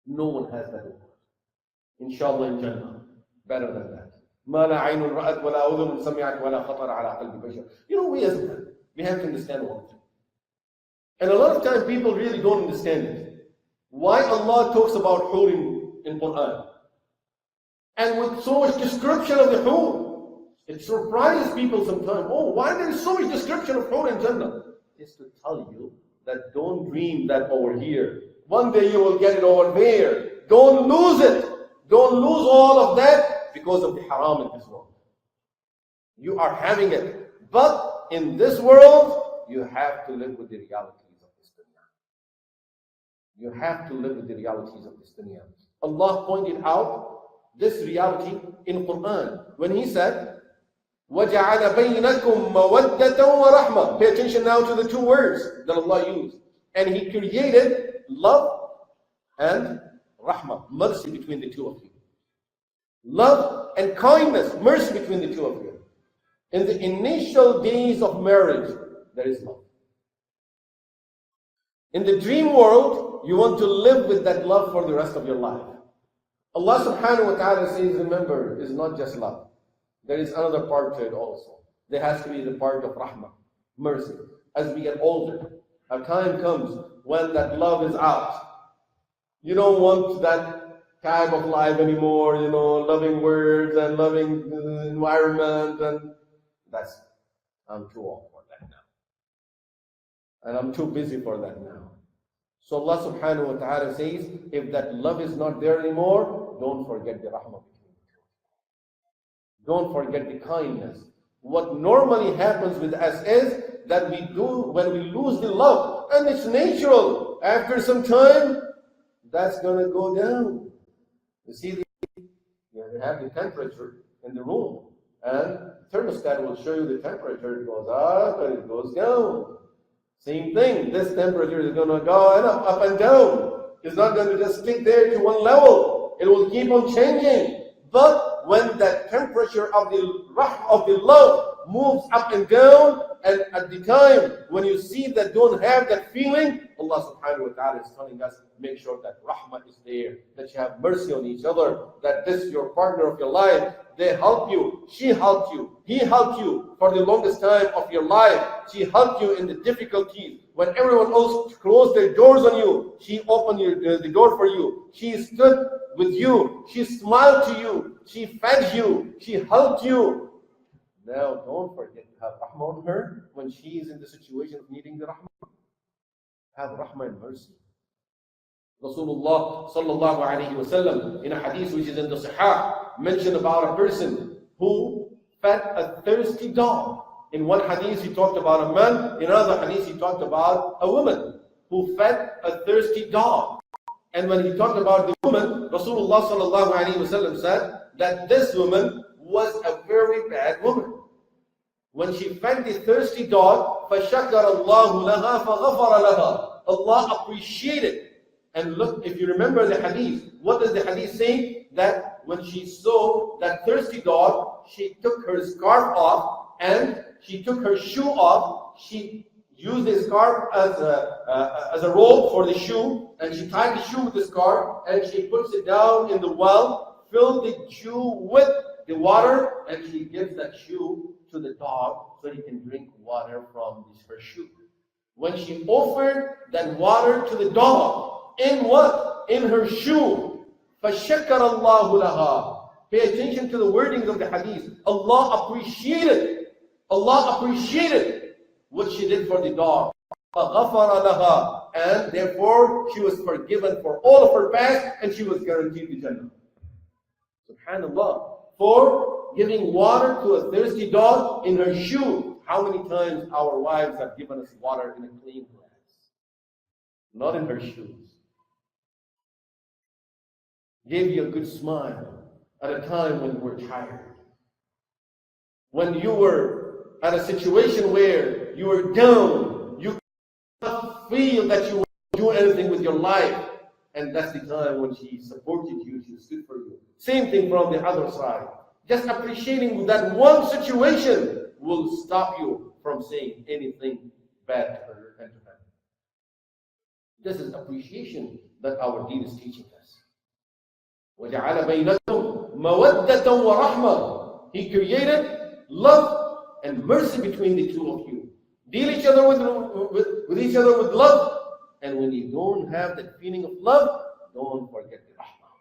No one has that world. Inshallah in Jannah. Better than that. ما لا عين رأت ولا أذن سمعت ولا خطر على قلب بشر. We as men, we have to understand one thing. And a lot of times people really don't understand it. Why Allah talks about hur in Quran. And with so much description of the hur, it surprises people sometimes. Oh, why there is so much description of hur in Jannah? It's to tell you that don't dream that over here. One day you will get it over there. Don't lose it. Don't lose all of that because of the haram in this world. You are having it. But in this world, you have to live with the realities of this dunya. You have to live with the realities of this dunya. Allah pointed out this reality in Quran when He said, وَجَعَلَ بَيْنَكُمْ مَوَدَّةً وَرَحْمَةً. Pay attention now to the two words that Allah used. And He created love and rahmah, mercy between the two of you. Love and kindness, mercy between the two of you. In the initial days of marriage, there is love. In the dream world, you want to live with that love for the rest of your life. Allah subhanahu wa ta'ala says, remember, it's not just love. There is another part to it also. There has to be the part of rahmah, mercy. As we get older, a time comes when that love is out. You don't want that type of life anymore, loving words and loving environment, and I'm too old for that now. And I'm too busy for that now. So Allah subhanahu wa ta'ala says, if that love is not there anymore, don't forget the rahmah between the two. Don't forget the kindness. What normally happens with us is that when we lose the love, and it's natural, after some time, that's going to go down. You see, you have the temperature in the room, and the thermostat will show you the temperature. It goes up and it goes down. Same thing, this temperature is going to go up and down. It's not going to just stick there to one level. It will keep on changing. But when that temperature of the love moves up and down, and at the time when you see that don't have that feeling, Allah subhanahu wa ta'ala is telling us, make sure that rahmah is there, that you have mercy on each other, that this your partner of your life, they help you, she helped you, he helped you for the longest time of your life. She helped you in the difficulties. When everyone else closed their doors on you, she opened the door for you. She stood with you. She smiled to you. She fed you. She helped you. Now don't forget to have rahmah on her when she is in the situation of needing the rahmah. Have rahmah and mercy. Rasulullah sallallahu alayhi wa sallam, in a hadith which is in the Sahih, mentioned about a person who fed a thirsty dog. In one hadith he talked about a man, in another hadith he talked about a woman who fed a thirsty dog. And when he talked about the woman, Rasulullah sallallahu alayhi wa sallam said that this woman was a very bad woman. When she fed the thirsty dog, فَشَكَرَ اللَّهُ لَهَا فَغَفَرَ لَهَا. Allah appreciated. And look, if you remember the hadith, what does the hadith say? That when she saw that thirsty dog, she took her scarf off and she took her shoe off. She used the scarf as a rope for the shoe, and she tied the shoe with the scarf, and she puts it down in the well, filled the shoe with the water, and she gives that shoe to the dog so he can drink water from her shoe. When she offered that water to the dog, in what? In her shoe. فَشَكَرَ اللَّهُ لَهَا. Pay attention to the wordings of the hadith. Allah appreciated what she did for the dog. فَغَفَرَ لَهَا. And therefore, she was forgiven for all of her past, and she was guaranteed the Jannah. Subhanallah. For giving water to a thirsty dog in her shoe. How many times our wives have given us water in a clean glass? Not in her shoes. Gave you a good smile at a time when you were tired. When you were at a situation where you were down, you could not feel that you would do anything with your life. And that's the time when she supported you, she stood for you. Same thing from the other side. Just appreciating that one situation will stop you from saying anything bad to her and to them. This is appreciation that our deen is teaching us. وَجَعَلَ بَيْنَكُمْ مَوَدَّةً وَرَحْمَةً. He created love and mercy between the two of you. Deal each other with each other with love. And when you don't have that feeling of love, don't forget the rahmah.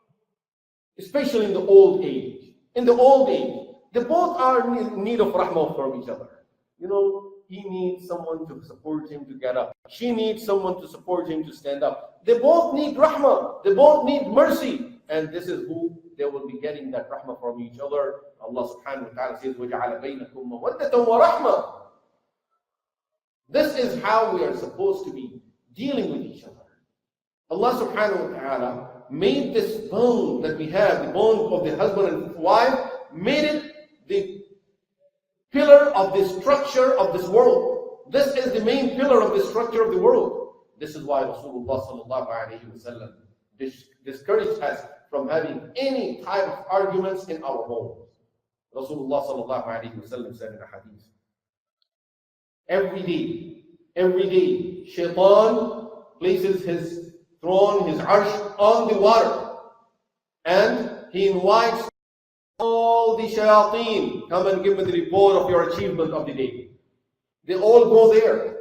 Especially in the old age. In the old age, they both are in need of rahmah from each other. He needs someone to support him to get up. She needs someone to support him to stand up. They both need rahmah. They both need mercy. And this is who they will be getting that rahmah from each other. Allah subhanahu wa ta'ala says, وَجَعَلَ بَيْنَكُمْ مَوَدَّةً وَرَحْمَةً. This is how we are supposed to be dealing with each other. Allah subhanahu wa ta'ala made this bone that we have, the bone of the husband and wife, made it the pillar of the structure of this world. This is the main pillar of the structure of the world. This is why Rasulullah sallallahu alayhi wa sallam discouraged us from having any type of arguments in our homes. Rasulullah sallallahu alayhi wa sallam said in a hadith, every day, Shaitan places his throne, his arsh on the water, and he invites all the shayateen, come and give me the report of your achievement of the day. They all go there.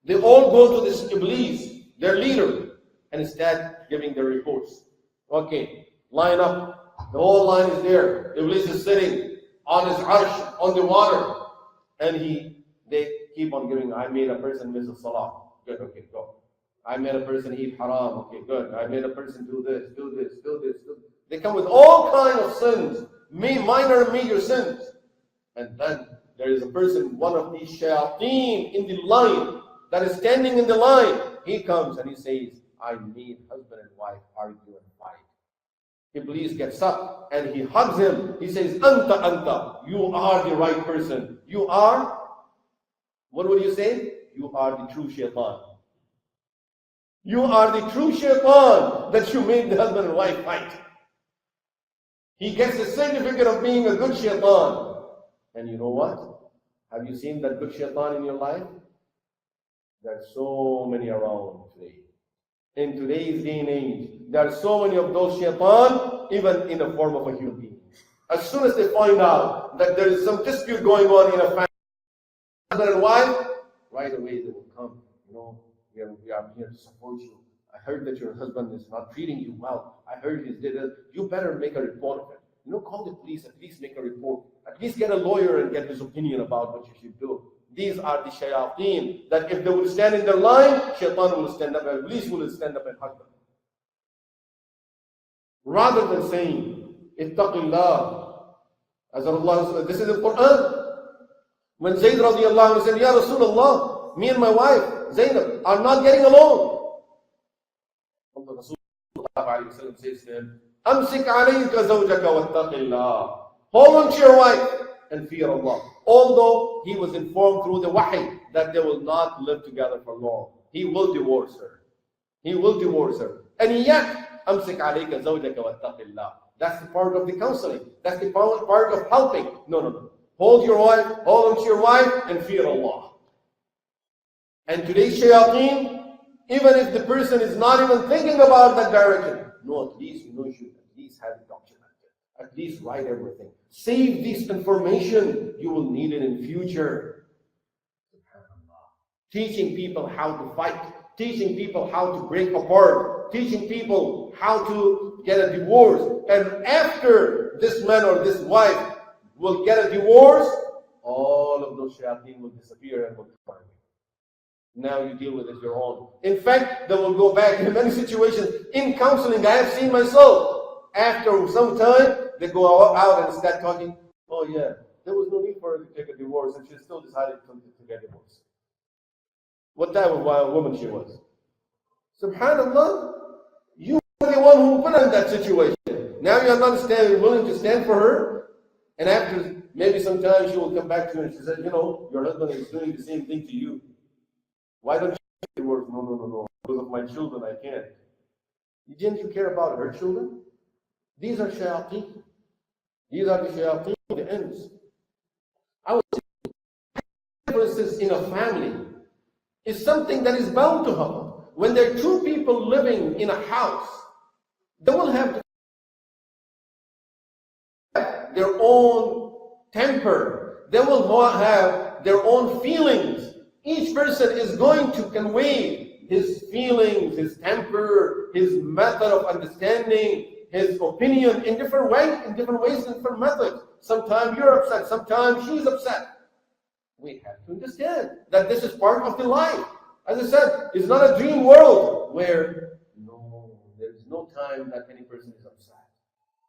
They all go to this Iblis, their leader, and start giving their reports. Okay, line up. The whole line is there. Iblis is sitting on his arsh, on the water, and they keep on giving, I made a person miss a salah. Good, okay, go. I made a person eat haram. Okay, good. I made a person do this, do this, do this, do this. They come with all kinds of sins, minor and major sins. And then there is a person, one of these shayateen in the line, that is standing in the line. He comes and he says, I made husband and wife argue and fight. Iblis gets up and he hugs him. He says, Anta, you are the right person. You are, what would you say? You are the true shaitan. You are the true shaitan that you made the husband and wife fight. He gets the certificate of being a good shaitan. And you know what? Have you seen that good shaitan in your life? There are so many around today. In today's day and age, there are so many of those shaitan, even in the form of a human being. As soon as they find out that there is some dispute going on in a family, husband and wife, right away they will come. We are here to support you. I heard that your husband is not treating you well. I heard he's did it. You better make a report of it. Call the police, at least make a report. At least get a lawyer and get his opinion about what you should do. These are the shayateen that if they will stand in their line, shaitan will stand up, and Iblis will stand up and hug them. Rather than saying, Ittaqillah, as Allah says, this is the Quran. When Zayd radiallahu anhu said, Ya Rasulullah, me and my wife, Zainab, are not getting along. Allah Rasulullah says to him, Amsik alayka zawjaka wattaqillah. Hold on to your wife and fear Allah. Although he was informed through the wahi that they will not live together for long. He will divorce her. He will divorce her. And yet, Amsik alayka zawjaka wattaqillah. That's the part of the counseling. That's the part of helping. No. Hold your wife, hold on to your wife and fear Allah. And today's shayateen, even if the person is not even thinking about that direction, no, at least you should at least have it documented. At least write everything. Save this information. You will need it in future. Teaching people how to fight. Teaching people how to break apart. Teaching people how to get a divorce. And after this man or this wife will get a divorce, all of those shayateen will disappear and will come. Now you deal with it your own. In fact, they will go back in many situations. In counseling, I have seen myself. After some time, they go out and start talking. Oh yeah, there was no need for her to take a divorce, and she still decided to get divorced. What type of woman she was? Subhanallah, you were the one who put her in that situation. Now you are not willing to stand for her, and after maybe sometime she will come back to you and she says, your husband is doing the same thing to you. Why don't you divorce? No. Because of my children, I can't. Didn't you care about her children? These are shayateen. These are the shayateen of the ends. I would say, for instance, in a family, is something that is bound to happen. When there are two people living in a house, they will have their own temper. They will have their own feelings. Each person is going to convey his feelings, his temper, his method of understanding, his opinion in different ways, in different methods. Sometimes you're upset, sometimes she's upset. We have to understand that this is part of the life. As I said, it's not a dream world where there is no time that any person is upset.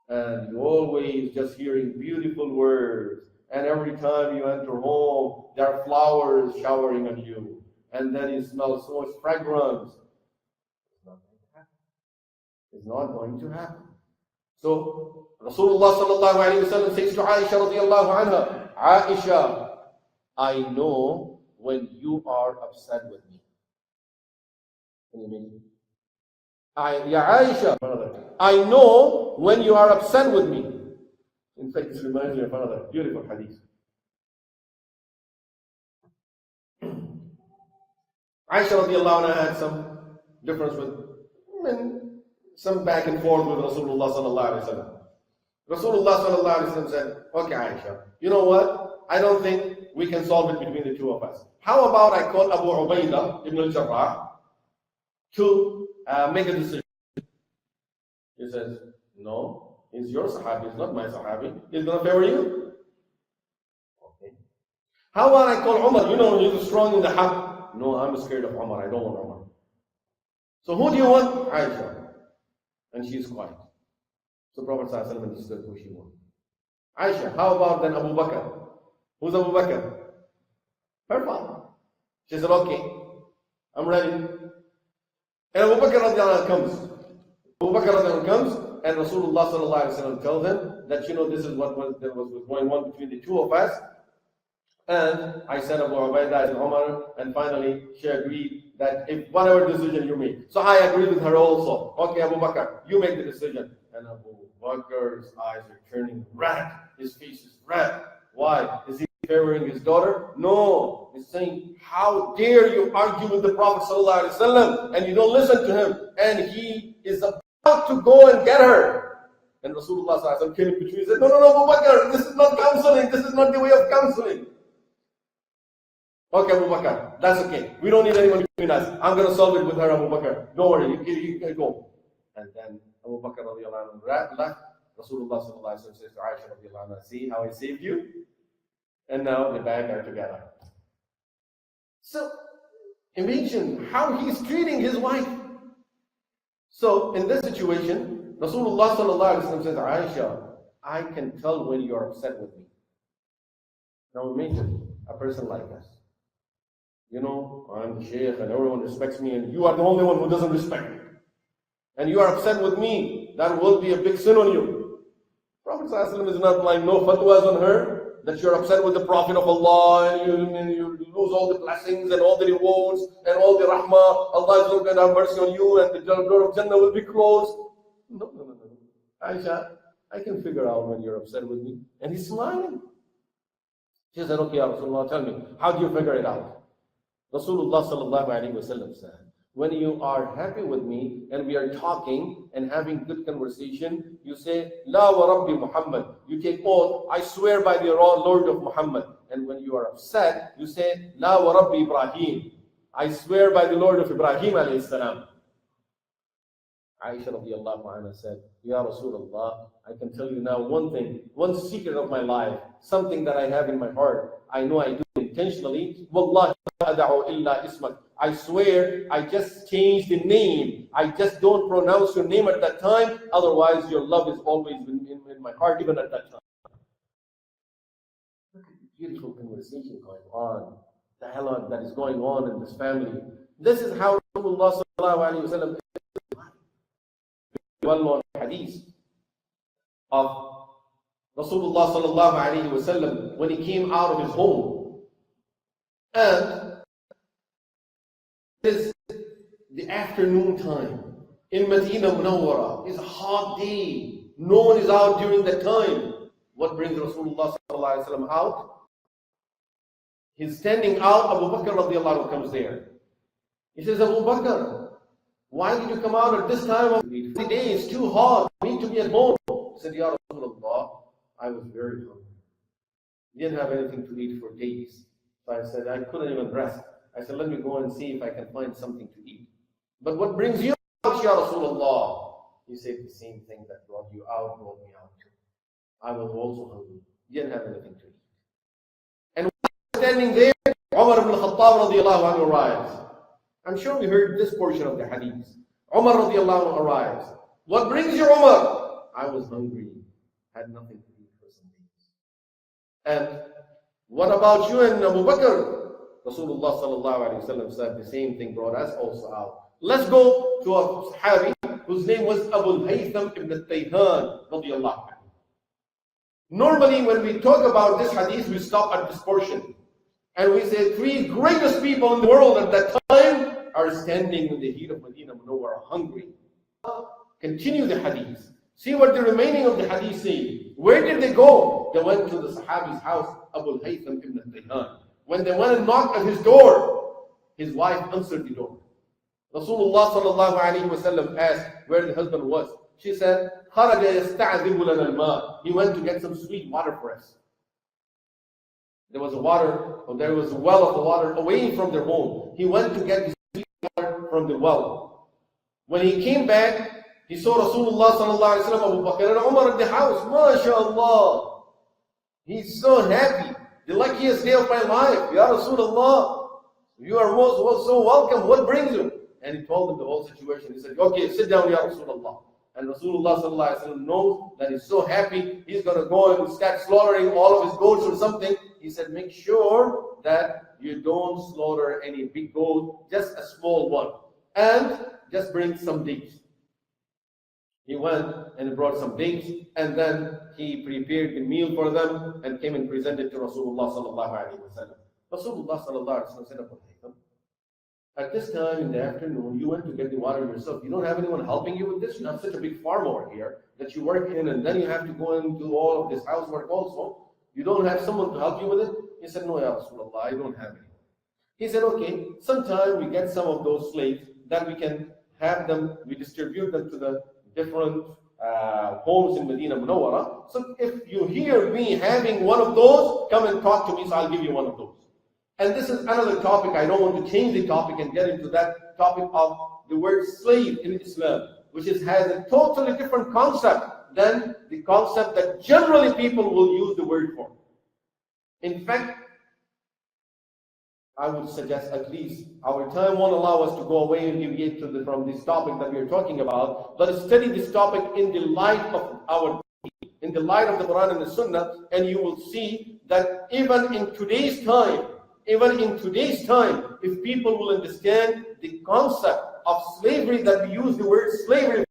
and you always just hearing beautiful words, and every time you enter home, there are flowers showering on you, and then you smell so much fragrance. It's not going to happen. So Rasulullah sallallahu alaihi wasallam says to Aisha radiallahu anha, Aisha, I know when you are upset with me. Can you imagine? Aisha, I know when you are upset with me. In fact, this reminds me of another beautiful hadith. Aisha radiallahu anha had some difference with some back and forth with Rasulullah sallallahu alaihi wasallam. Rasulullah sallallahu alaihi wasallam said, okay Aisha, you know what? I don't think we can solve it between the two of us. How about I call Abu Ubaidah ibn al-Jarrah to make a decision? He says, no, he's your sahabi, he's not my sahabi. He's going to favor you. Okay. How about I call Umar? You know, he's strong in the haqq. No, I'm scared of Umar. I don't want Umar. So who do you want? Aisha. And she's quiet. So Prophet ﷺ understood who she wanted. Aisha, how about then Abu Bakr? Who's Abu Bakr? Her father. She said, okay, I'm ready. And Abu Bakr radiallahu anhu comes. Abu Bakr radiallahu anhu comes, and Rasulullah sallallahu alaihi wasallam tells him that, you know, this is what was going on between the two of us. And I said Abu Ubaidah and Umar, and finally she agreed that if whatever decision you make. So I agreed with her also. Okay, Abu Bakr, you make the decision. And Abu Bakr's eyes are turning red. His face is red. Why? Is he favoring his daughter? No. He's saying, how dare you argue with the Prophet ﷺ and you don't listen to him? And he is about to go and get her. And Rasulullah ﷺ came in between and said, no, Abu Bakr, this is not counseling. This is not the way of counseling. Okay, Abu Bakr, that's okay. We don't need anyone between us. I'm going to solve it with her, Abu Bakr. Don't worry, you can go. And then Abu Bakr radiallahu anhu left. Rasulullah sallallahu alaihi wasallam says to Aisha radiallahu anha, see how I saved you? And now the back are together. So imagine how he's treating his wife. So in this situation, Rasulullah sallallahu alaihi wasallam says, Aisha, I can tell when you are upset with me. Now imagine a person like us. You know, I'm the Shaykh and everyone respects me, and you are the only one who doesn't respect me. And you are upset with me, that will be a big sin on you. Prophet ﷺ is not like no fatwas on her, that you're upset with the Prophet of Allah, and you lose all the blessings and all the rewards and all the rahmah. Allah is not going to have mercy on you, and the door of Jannah will be closed. No. Aisha, I can figure out when you're upset with me. And he's smiling. She said, okay, Ya Rasulullah, tell me, how do you figure it out? Rasulullah sallallahu alaihi wasallam said, when you are happy with me and we are talking and having good conversation, you say, La wa Rabbi Muhammad. You take oath, I swear by the Lord of Muhammad. And when you are upset, you say, La wa Rabbi Ibrahim. I swear by the Lord of Ibrahim alayhi salam. Aisha radiallahu anha said, Ya Rasulullah, I can tell you now one thing, one secret of my life, something that I have in my heart. I know I do intentionally. Wallahi ad'u illa ismak. I swear, I just changed the name. I just don't pronounce your name at that time. Otherwise, your love is always in my heart, even at that time. Look at the beautiful conversation going on, dialogue that is going on in this family. This is how Rasulullah sallallahu alaihi wasallam. Well-known hadith of Rasulullah sallallahu alaihi wasallam when he came out of his home, and it is the afternoon time in Medina Munawwara. It's a hot day. No one is out during that time. What brings Rasulullah sallallahu alaihi wasallam out? He's standing out. Abu Bakr radiallahu anhu comes there. He says, Abu Bakr, why did you come out at this time of the day? It's too hot. I need to be at home. He said, Ya Rasulullah, I was very hungry. Didn't have anything to eat for days. So I said, I couldn't even rest. I said, let me go and see if I can find something to eat. But what brings you out, Ya Rasulullah? He said, the same thing that brought you out, brought me out too. I was also hungry. Didn't have anything to eat. And while standing there, Umar ibn Khattab radiallahu anhu arrives. I'm sure we heard this portion of the hadith. Umar radiallahu anhu arrives. What brings you, Umar? I was hungry, had nothing to eat for some days. And what about you and Abu Bakr? Rasulullah sallallahu alayhi wa sallam said the same thing, brought us also out. Let's go to a Sahabi whose name was Abu Haytham ibn Tayhan radiyallahu anhu. Normally when we talk about this hadith, we stop at this portion. And we say three greatest people in the world at that time are standing in the heat of Medina Munawwara hungry. Continue the hadith. See what the remaining of the hadith say. Where did they go? They went to the Sahabi's house, Abu Haytham ibn Tayhan. When they went and knocked at his door, his wife answered the door. Rasulullah sallallahu alayhi wa sallam asked where the husband was. She said, خَرَجَ يَسْتَعْذِبُ لَنَا الْمَاءِ. He went to get some sweet water for us. There was a well of water away from their home. He went to get the sweet water from the well. When he came back, he saw Rasulullah sallallahu alayhi wa sallam, Abu Bakr and Umar in the house. MashaAllah. He's so happy. The luckiest day of my life. Ya Rasulullah, you are so welcome. What brings you? And he told them the whole situation. He said, okay, sit down, Ya Rasulullah. And Rasulullah sallallahu alayhi wa sallam knows that he's so happy. He's going to go and start slaughtering all of his goats or something. He said, make sure that you don't slaughter any big goat, just a small one. And just bring some dates. He went and brought some dates, and then he prepared the meal for them and came and presented to Rasulullah sallallahu alayhi wa sallam. Rasulullah sallallahu alayhi wa sallam said, at this time in the afternoon, you went to get the water yourself. You don't have anyone helping you with this? You have such a big farm over here that you work in, and then you have to go and do all of this housework also. You don't have someone to help you with it? He said, no, Ya Rasulullah, I don't have anyone. He said, okay, sometime we get some of those slaves that we can have them, we distribute them to the different homes in Medina Munawwara. So if you hear me having one of those, come and talk to me, so I'll give you one of those. And this is another topic. I don't want to change the topic and get into that topic of the word slave in Islam, which has a totally different concept than the concept that generally people will use the word for. In fact, I would suggest at least our time won't allow us to go away and deviate from this topic that we are talking about. Let us study this topic in the light of in the light of the Quran and the Sunnah, and you will see that even in today's time, if people will understand the concept of slavery that we use the word slavery,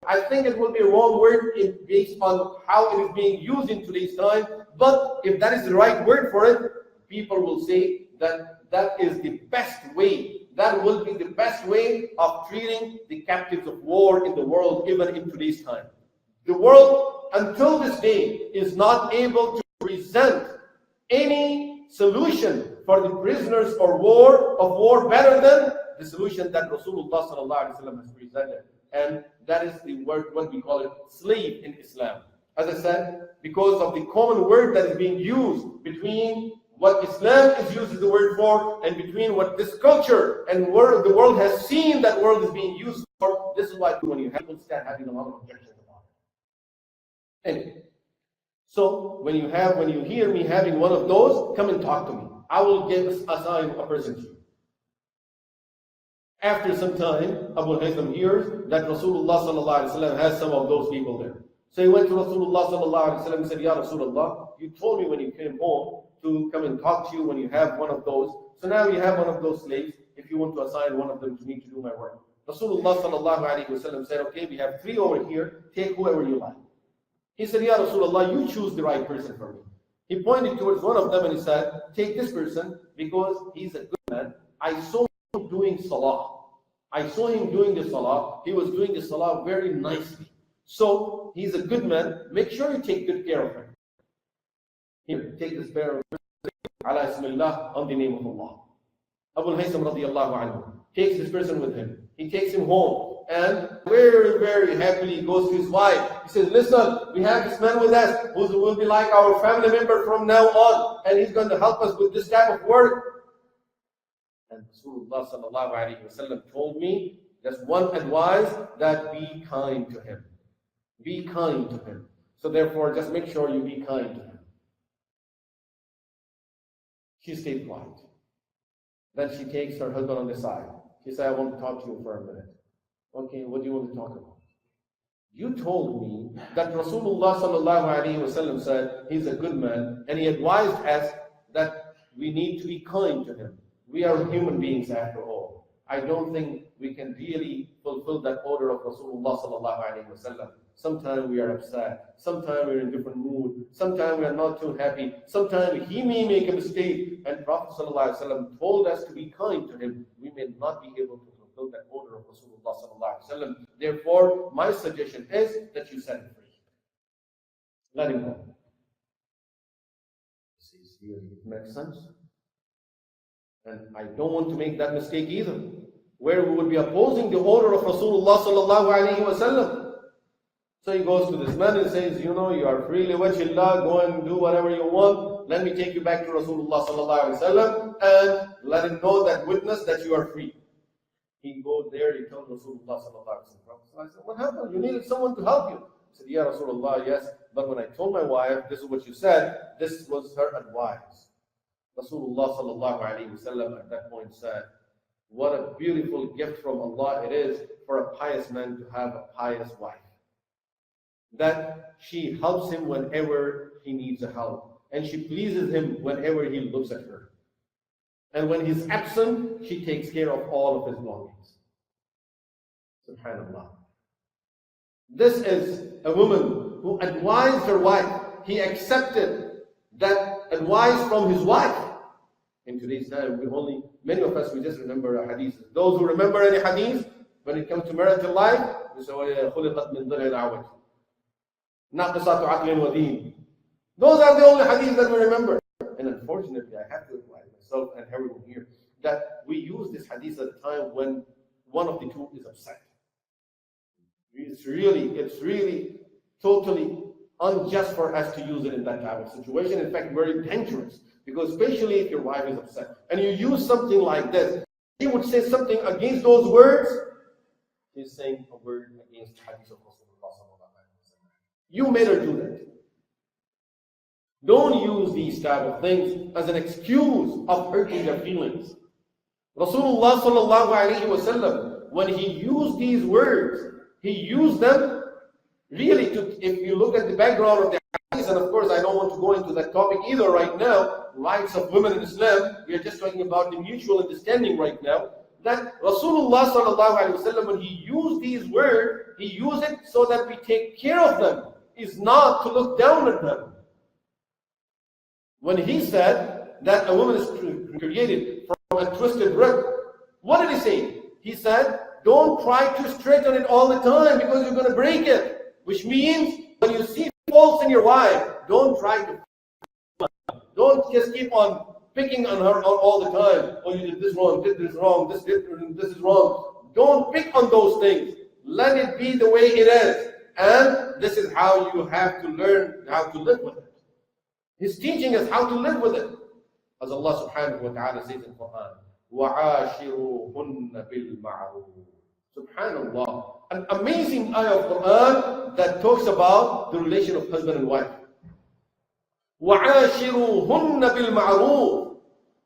I think it will be a wrong word based on how it is being used in today's time. But if that is the right word for it, people will say that is the best way. That will be the best way of treating the captives of war in the world, even in today's time. The world, until this day, is not able to present any solution for the prisoners of war better than the solution that Rasulullah sallallahu alaihi wasallam has presented. And that is the word, what we call it, slave in Islam. As I said, because of the common word that is being used between what Islam is used the word for and between what this culture and the world has seen that world is being used for. This is why when you have people start having a lot of objections about it. Anyway, so when you hear me having one of those, come and talk to me. I will assign a person to you. After some time, Abu Haytham hears that Rasulullah sallallahu alaihi wasallam has some of those people there. So he went to Rasulullah sallallahu alaihi wasallam and said, Ya Rasulullah, you told me when you came home to come and talk to you when you have one of those. So now you have one of those slaves. If you want to assign one of them to me to do my work. Rasulullah sallallahu alaihi wasallam said, okay, we have three over here. Take whoever you like. He said, Ya Rasulullah, you choose the right person for me. He pointed towards one of them and he said, take this person because he's a good man. I saw him doing salah. I saw him doing the salah. He was doing the salah very nicely. So he's a good man. Make sure you take good care of him. Here, take this pair of ala ismillah, on the name of Allah. Abu Haytham radiyallahu anhu takes this person with him. He takes him home and very, very happily goes to his wife. He says, listen, we have this man with us who will be like our family member from now on, and he's going to help us with this type of work. And Rasulullah sallallahu alayhi wa sallam told me just one advice, that be kind to him. Be kind to him. So therefore, just make sure you be kind to him. She stayed quiet. Then she takes her husband on the side. She said, I want to talk to you for a minute. Okay, what do you want to talk about? You told me that Rasulullah sallallahu alaihi wasallam said he's a good man, and he advised us that we need to be kind to him. We are human beings after all. I don't think we can really fulfill that order of Rasulullah sallallahu alaihi wasallam. Sometimes we are upset. Sometimes we're in different mood. Sometimes we are not too happy. Sometimes he may make a mistake. And Prophet sallallahu alaihi wasallam told us to be kind to him. We may not be able to fulfill that order of Rasulullah sallallahu alaihi wasallam. Therefore, my suggestion is that you set him free. Let him go. It makes sense. And I don't want to make that mistake either, where we would be opposing the order of Rasulullah sallallahu alaihi wasallam. So he goes to this man and says, you know, you are freely wajhillah, go and do whatever you want. Let me take you back to Rasulullah sallallahu alaihi wasallam and let him know that witness that you are free. He goes there, he tells Rasulullah sallallahu alaihi wasallam. I said, what happened? You needed someone to help you. He said, yeah, Rasulullah, yes. But when I told my wife, this is what you said, this was her advice. Rasulullah sallallahu alaihi wasallam at that point said, what a beautiful gift from Allah it is for a pious man to have a pious wife. That she helps him whenever he needs a help, and she pleases him whenever he looks at her. And when he's absent, she takes care of all of his belongings. Subhanallah. This is a woman who advised her wife. He accepted that advice from his wife. In today's time, many of us, we just remember our hadiths. Those who remember any hadith, when it comes to marital life, they say, خُلِقَتْ مِنْ ضِلْعِ الْعَوَجِ نَاقِصَةُ عَقْلٍ وَدِينٍ. Those are the only hadiths that we remember. And unfortunately, I have to advise myself and everyone here that we use this hadith at a time when one of the two is upset. It's really totally unjust for us to use it in that type of situation. In fact, very dangerous. Because especially if your wife is upset and you use something like this, he would say something against those words. He's saying a word against the hadith of Rasulullah. You made her do that. Don't use these type of things as an excuse of hurting their feelings. Rasulullah sallallahu alaihi wasallam, when he used these words, he used them really to, if you look at the background of the hadith, and of course I don't want to go into that topic either right now, rights of women in Islam, we are just talking about the mutual understanding right now, that Rasulullah sallallahu alaihi wasallam, when he used these words, he used it so that we take care of them, is not to look down at them. When he said that a woman is created from a twisted root, what did he say? He said, don't try to straighten it all the time because you're going to break it. Which means, when you see faults in your wife, don't try to. Don't just keep on picking on her all the time. Oh, you did this wrong, did this wrong, this is wrong. Don't pick on those things. Let it be the way it is. And this is how you have to learn how to live with it. He's teaching us how to live with it. As Allah subhanahu wa ta'ala says in the Quran, وَعَاشِرُوهُنَّ بِالْمَعْرُوفِ. Subhanallah. An amazing ayah of Quran that talks about the relation of husband and wife. وَعَاشِرُوهُنَّ بِالْمَعْرُوفِ.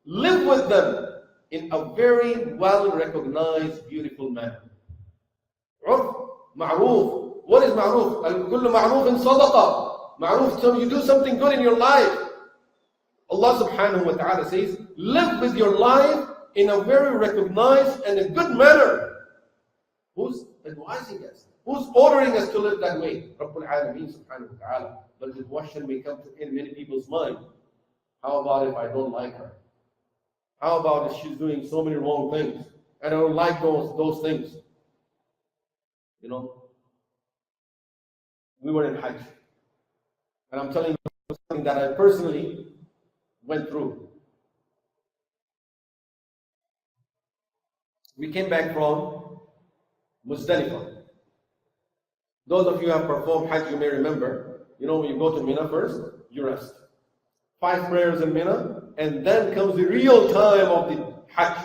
Live with them in a very well-recognized, beautiful manner. Ma'roof. What is ma'roof? Kullu ma'roofin sadaqa. Ma'roof, so you do something good in your life. Allah subhanahu wa ta'ala says, live with your life in a very recognized and a good manner. Who's advising us? Who's ordering us to live that way? Rabbul Alameen subhanahu wa ta'ala. But the question may come in many people's mind. How about if I don't like her? How about if she's doing so many wrong things? And I don't like those things. You know, we were in Hajj. And I'm telling you something that I personally went through. We came back from Muzdalifah. Those of you who have performed Hajj, you may remember, you know, when you go to Mina first, you rest. 5 prayers in Mina, and then comes the real time of the Hajj,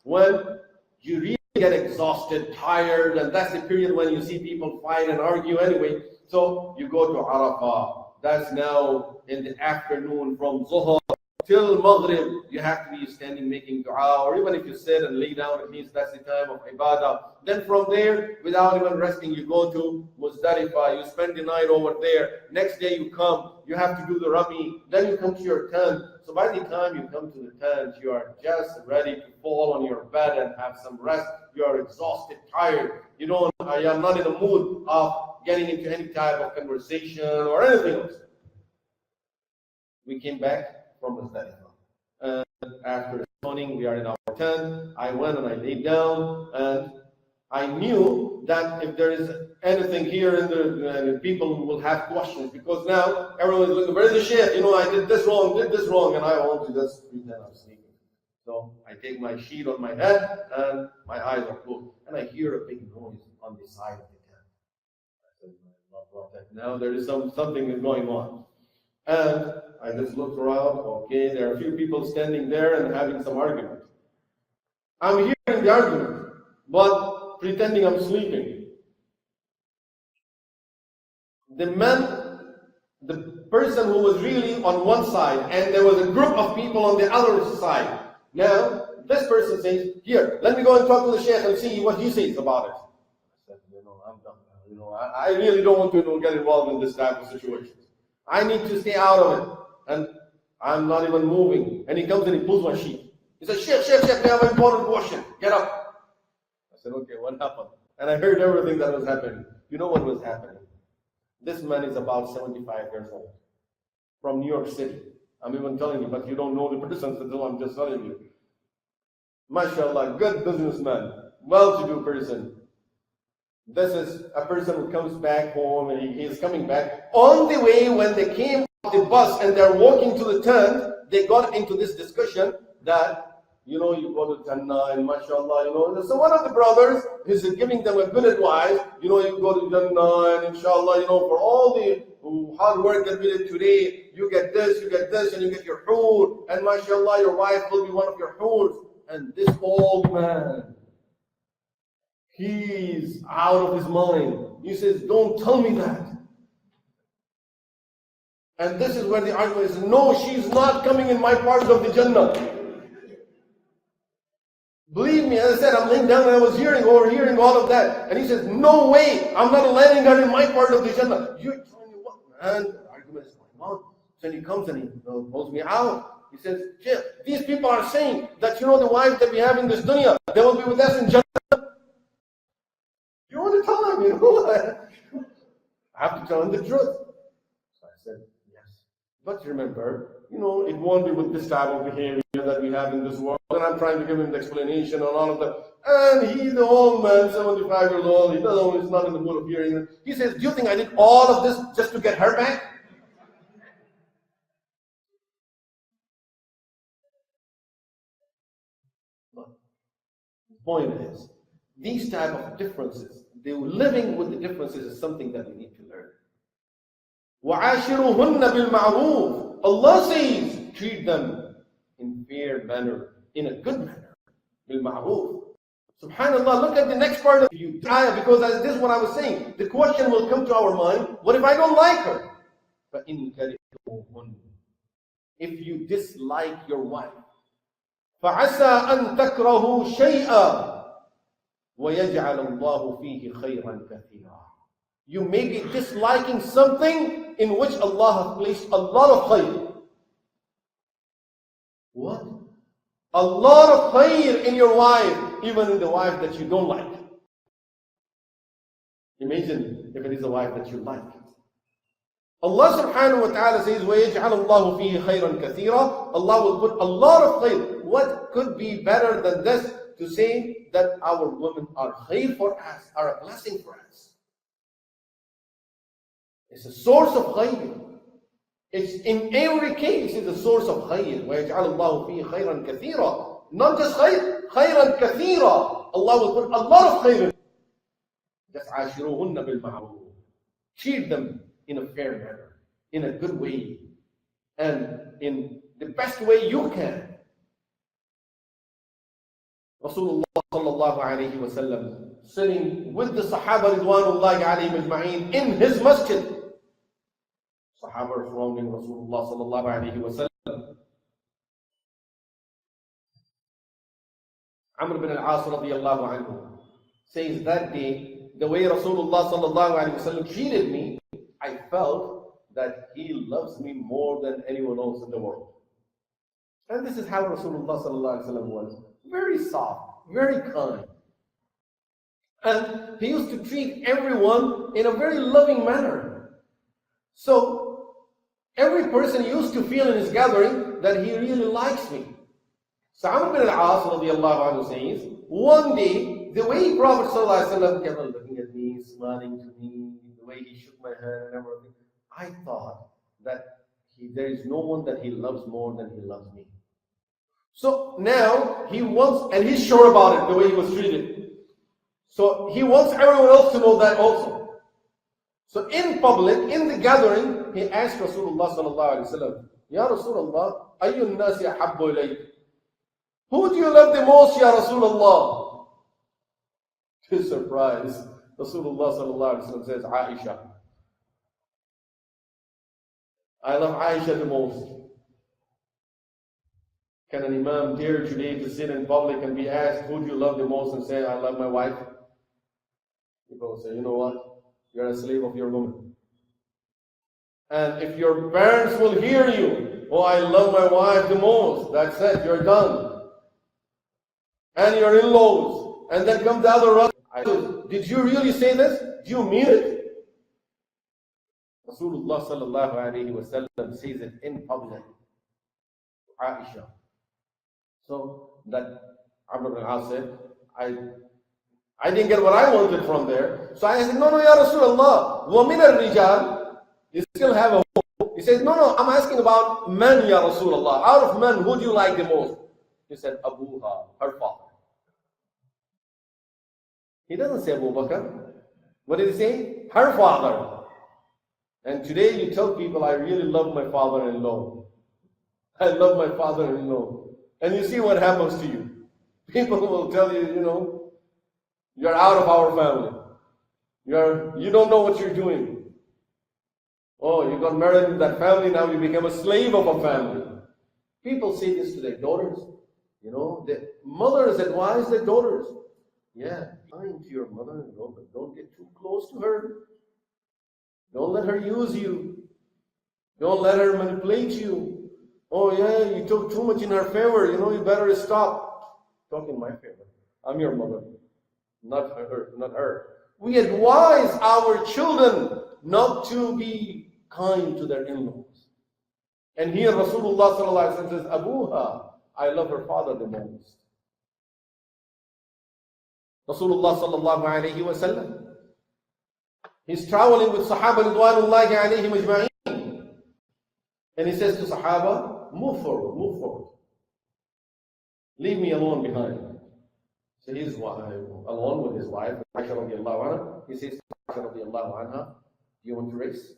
when you really get exhausted, tired, and that's the period when you see people fight and argue anyway. So you go to Arafah. That's now in the afternoon from Zuhr till Maghrib, you have to be standing making dua, or even if you sit and lay down, at least that's the time of ibadah. Then from there, without even resting, you go to Muzdalifah, you spend the night over there. Next day you come, you have to do the Rami, then you come to your tent. So by the time you come to the tent, you are just ready to fall on your bed and have some rest. You are exhausted, tired. You don't, I am not in the mood of getting into any type of conversation or anything else. We came back from Muzdalifah. And after morning, we are in our tent. I went and I laid down, and I knew that if there is anything here, in the people will have questions, because now everyone is looking, where is the Shaykh? I did this wrong, and I want to just pretend I'm sleeping. So I take my sheet on my head, and my eyes are closed, and I hear a big noise on the side of the tent. I said, now there is something is going on. And I just looked around, okay, there are a few people standing there and having some argument. I'm hearing the argument, but pretending I'm sleeping. The person who was really on one side, and there was a group of people on the other side. Now, this person says, here, let me go and talk to the Shaykh and see what he says about it. I said, I'm done. I really don't want to get involved in this type of situation. I need to stay out of it. And I'm not even moving. And he comes and he pulls my sheet. He says, Shaykh, we have an important question. Get up. I said, okay, what happened? And I heard everything that was happening. You know what was happening? This man is about 75 years old. From New York City. I'm even telling you, but you don't know the person, so I'm just telling you. MashaAllah, good businessman. Well-to-do person. This is a person who comes back home, and he is coming back. On the way, when they came off the bus and they're walking to the tent, they got into this discussion that, you go to Jannah, and mashallah, So one of the brothers is giving them a good advice. You go to Jannah, and inshallah, for all the hard work that we did today, you get this, and you get your hur, and mashallah, your wife will be one of your hurs. And this old man, he's out of his mind. He says, don't tell me that. And this is where the argument is, no, she's not coming in my part of the Jannah. Believe me, as I said, I'm laying down and I was overhearing all of that. And he says, no way, I'm not letting her in my part of the Jannah. You're telling me what? And the argument is going on. So he comes and he pulls me out. He says, these people are saying that, the wife that we have in this dunya, they will be with us in Jannah. You want to tell him, I have to tell him the truth. So I said, yes. But remember, it won't be with this type of behavior that we have in this world. And I'm trying to give him the explanation and all of that. And he's an old man, 75 years old. He's not in the mood of hearing it. He says, do you think I did all of this just to get her back? But the point is, these type of differences, living with the differences is something that we need to learn. وَعَاشِرُهُنَّ بِالْمَعْرُوفِ Allah says, treat them in fair manner, in a good manner. بِالْمَعْرُوفِ. Subhanallah, look at the next part of you. Because this is what I was saying. The question will come to our mind, what if I don't like her? فَإِن كَرِهْتُمُوهُنَّ. If you dislike your wife, فَعَسَىٰ أَن تَكْرَهُوا شَيْئًا وَيَجْعَلَ اللَّهُ فِيهِ خَيْرًا كَثِيرًا. You may be disliking something in which Allah has placed a lot of khayr. What? A lot of khayr in your wife, even in the wife that you don't like. Imagine if it is a wife that you like. Allah subhanahu wa ta'ala says, وَيَجْعَلَ اللَّهُ فِيهِ خَيْرًا كَثِيرًا. Allah will put a lot of khayr. What could be better than this to say that our women are khayr for us, are a blessing for us? It's a source of khayr. It's in every case, it's a source of khayr. وَيَجْعَلَ اللَّهُ فِيهِ خَيْرًا كَثِيرًا. Not just khayr, خَيْرًا كَثِيرًا. Allah will put a lot of khayr. Just عَاشِرُهُنَّ بِالْمَعْرُوفِ. Treat them in a fair manner, in a good way, and in the best way you can. Rasulullah sallallahu alayhi wa sallam sitting with the Sahaba ridwanullahi alayhim ajma'in in his masjid. Sahaba surrounding Rasulullah sallallahu alayhi wa sallam. Amr ibn al-As radiallahu anhu says that day, the way Rasulullah sallallahu alayhi wa sallam treated me, I felt that he loves me more than anyone else in the world. And this is how Rasulullah sallallahu alayhi wa sallam was. Very soft, very kind. And he used to treat everyone in a very loving manner. So, every person used to feel in his gathering that he really likes me. So Amr ibn al-As radiallahu anhu says, one day, the way Prophet sallallahu alayhi wa sallam kept on looking at me, smiling to me, the way he shook my hand and everything, I thought that there is no one that he loves more than he loves me. So now he wants, and he's sure about it, the way he was treated. So he wants everyone else to know that also. So in public, in the gathering, he asked Rasulullah sallallahu alaihi wasallam, Ya Rasulullah, ayyun nasi ahabbu ilayk? Who do you love the most, Ya Rasulullah? To his surprise, Rasulullah sallallahu alaihi wasallam says, Aisha. I love Aisha the most. Can an imam dare today to sit in public and be asked, who do you love the most, and say, I love my wife? People will say, you know what? You're a slave of your woman. And if your parents will hear you, oh, I love my wife the most, that's it, you're done. And your in-laws, and then come the other relatives. Did you really say this? Do you mean it? Rasulullah sallallahu alayhi wa sallam says it in public. Aisha. So that Amr ibn al-As said, I didn't get what I wanted from there. So I said, no, Ya Rasulullah, وَمِنَ الرِّجَالِ, you still have a hope. He says, no, I'm asking about men, Ya Rasulullah. Out of men, who do you like the most? He said, Abuha, her father. He doesn't say Abu Bakr. What did he say? Her father. And today you tell people, I really love my father-in-law. I love my father-in-law. And you see what happens to you. People will tell you, you know, you're out of our family. You don't know what you're doing. Oh, you got married in that family, now you become a slave of a family. People say this to their daughters. You know, the mothers advise their daughters. Yeah, be kind to your mother-in-law, but don't get too close to her. Don't let her use you. Don't let her manipulate you. Oh yeah, you took too much in her favor, you know, you better stop talking in my favor. I'm your mother, not her. We advise our children not to be kind to their in-laws. And here Rasulullah sallallahu alaihi wasallam says, Abuha, I love her father the most. Rasulullah sallallahu alaihi wasallam, he's traveling with Sahaba ridwanullahi alaihim ajma'in. And he says to Sahaba, move forward, move forward. Leave me alone behind. So he's alone with his wife, Aisha radiallahu anha. He says to Aisha radiallahu anha, do you want to race?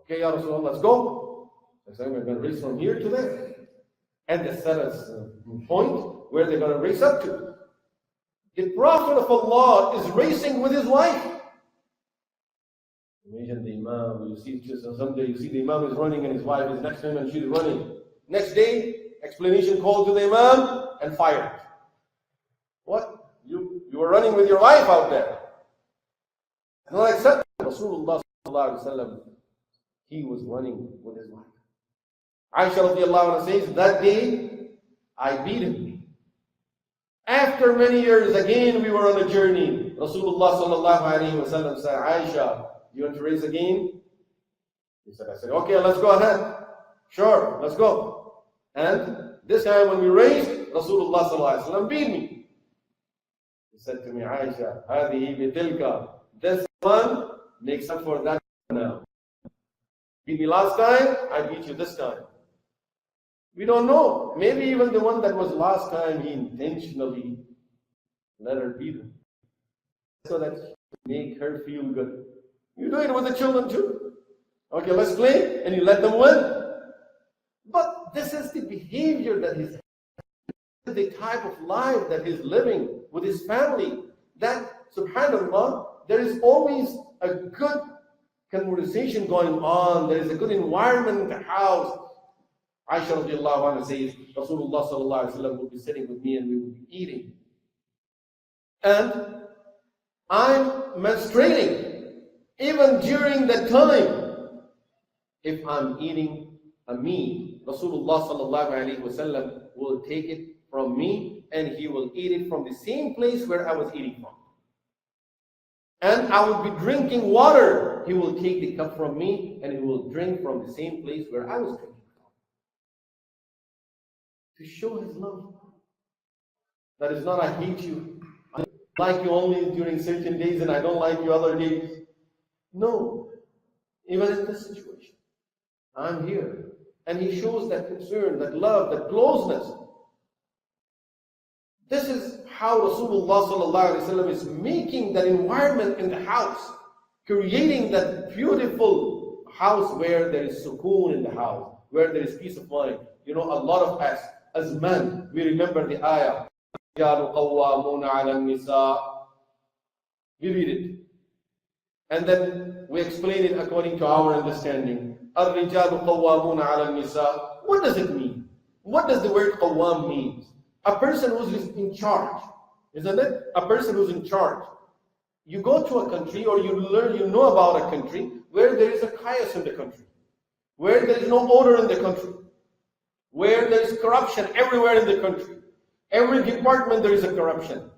Okay, Ya Rasulullah, let's go. So we're going to race from here to there. And they set us a point where they're going to race up to. The Prophet of Allah is racing with his wife. Imagine the Imam, someday you see the Imam is running and his wife is next to him and she's running. Next day, explanation called to the Imam and fired. What? You were running with your wife out there. And not accept Rasulullah sallallahu alaihi wasallam, he was running with his wife. Aisha radiallahu anha says, that day, I beat him. After many years, again we were on a journey. Rasulullah sallallahu alaihi wasallam said, Aisha, you want to race again? I said, okay, let's go ahead. Sure, let's go. And this time when we raced, Rasulullah sallallahu alaihi wasallam beat me. He said to me, Aisha, هذه بتلك. This one makes up for that now. Beat me last time, I beat you this time. We don't know. Maybe even the one that was last time, he intentionally let her beat him. So that make her feel good. You do it with the children too. Okay, let's play, and you let them win. But this is the behavior that he's, the type of life that he's living with his family. That, subhanAllah, there is always a good conversation going on. There is a good environment in the house. Aisha radiallahu anha says, Rasulullah sallallahu alaihi wasallam will be sitting with me and we will be eating. And I'm menstruating. Even during that time, if I'm eating a meat, Rasulullah sallallahu alaihi wasallam will take it from me and he will eat it from the same place where I was eating from. And I will be drinking water. He will take the cup from me and he will drink from the same place where I was drinking from. To show his love. That is not, I hate you. I like you only during certain days and I don't like you other days. No. Even in this situation, I'm here. And he shows that concern, that love, that closeness. This is how Rasulullah sallallahu alaihi wasallam is making that environment in the house, creating that beautiful house where there is sukoon in the house, where there is peace of mind. You know, a lot of us, as men, we remember the ayah, we read it. And then we explain it according to our understanding. What does it mean? What does the word qawwam mean? A person who's in charge, isn't it? A person who's in charge. You go to a country or you know about a country where there is a chaos in the country, where there is no order in the country, where there is corruption everywhere in the country. Every department there is a corruption.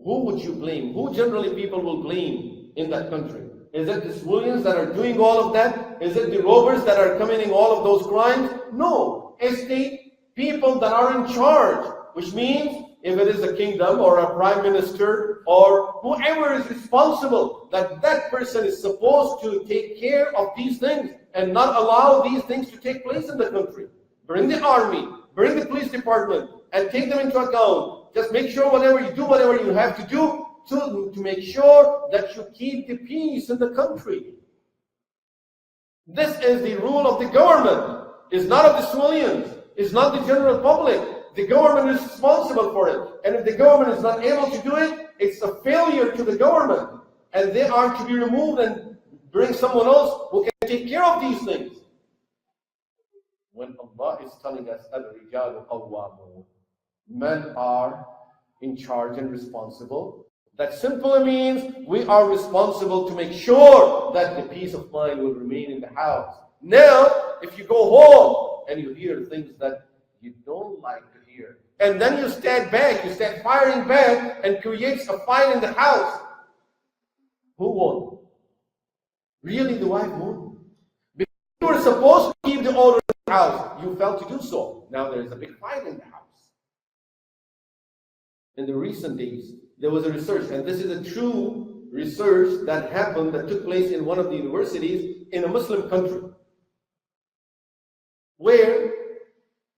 Who would you blame? Who generally people will blame in that country? Is it the civilians that are doing all of that? Is it the robbers that are committing all of those crimes? No. It's the people that are in charge, which means if it is a kingdom or a prime minister or whoever is responsible, that person is supposed to take care of these things and not allow these things to take place in the country. Bring the army, bring the police department and take them into account. Just make sure whatever you have to do to make sure that you keep the peace in the country. This is the rule of the government. It's not of the civilians. It's not the general public. The government is responsible for it. And if the government is not able to do it, it's a failure to the government. And they are to be removed and bring someone else who can take care of these things. When Allah is telling us, Al-Rijalu Qawwamun, men are in charge and responsible, that simply means we are responsible to make sure that the peace of mind will remain in the house. Now, if you go home and you hear things that you don't like to hear, and then you stand firing back and creates a fight in the house, who won? Really, the wife won? Because you were supposed to keep the order in the house, you failed to do so. Now there is a big fight in the house. In the recent days, there was a research, and this is a true research that took place in one of the universities in a Muslim country, where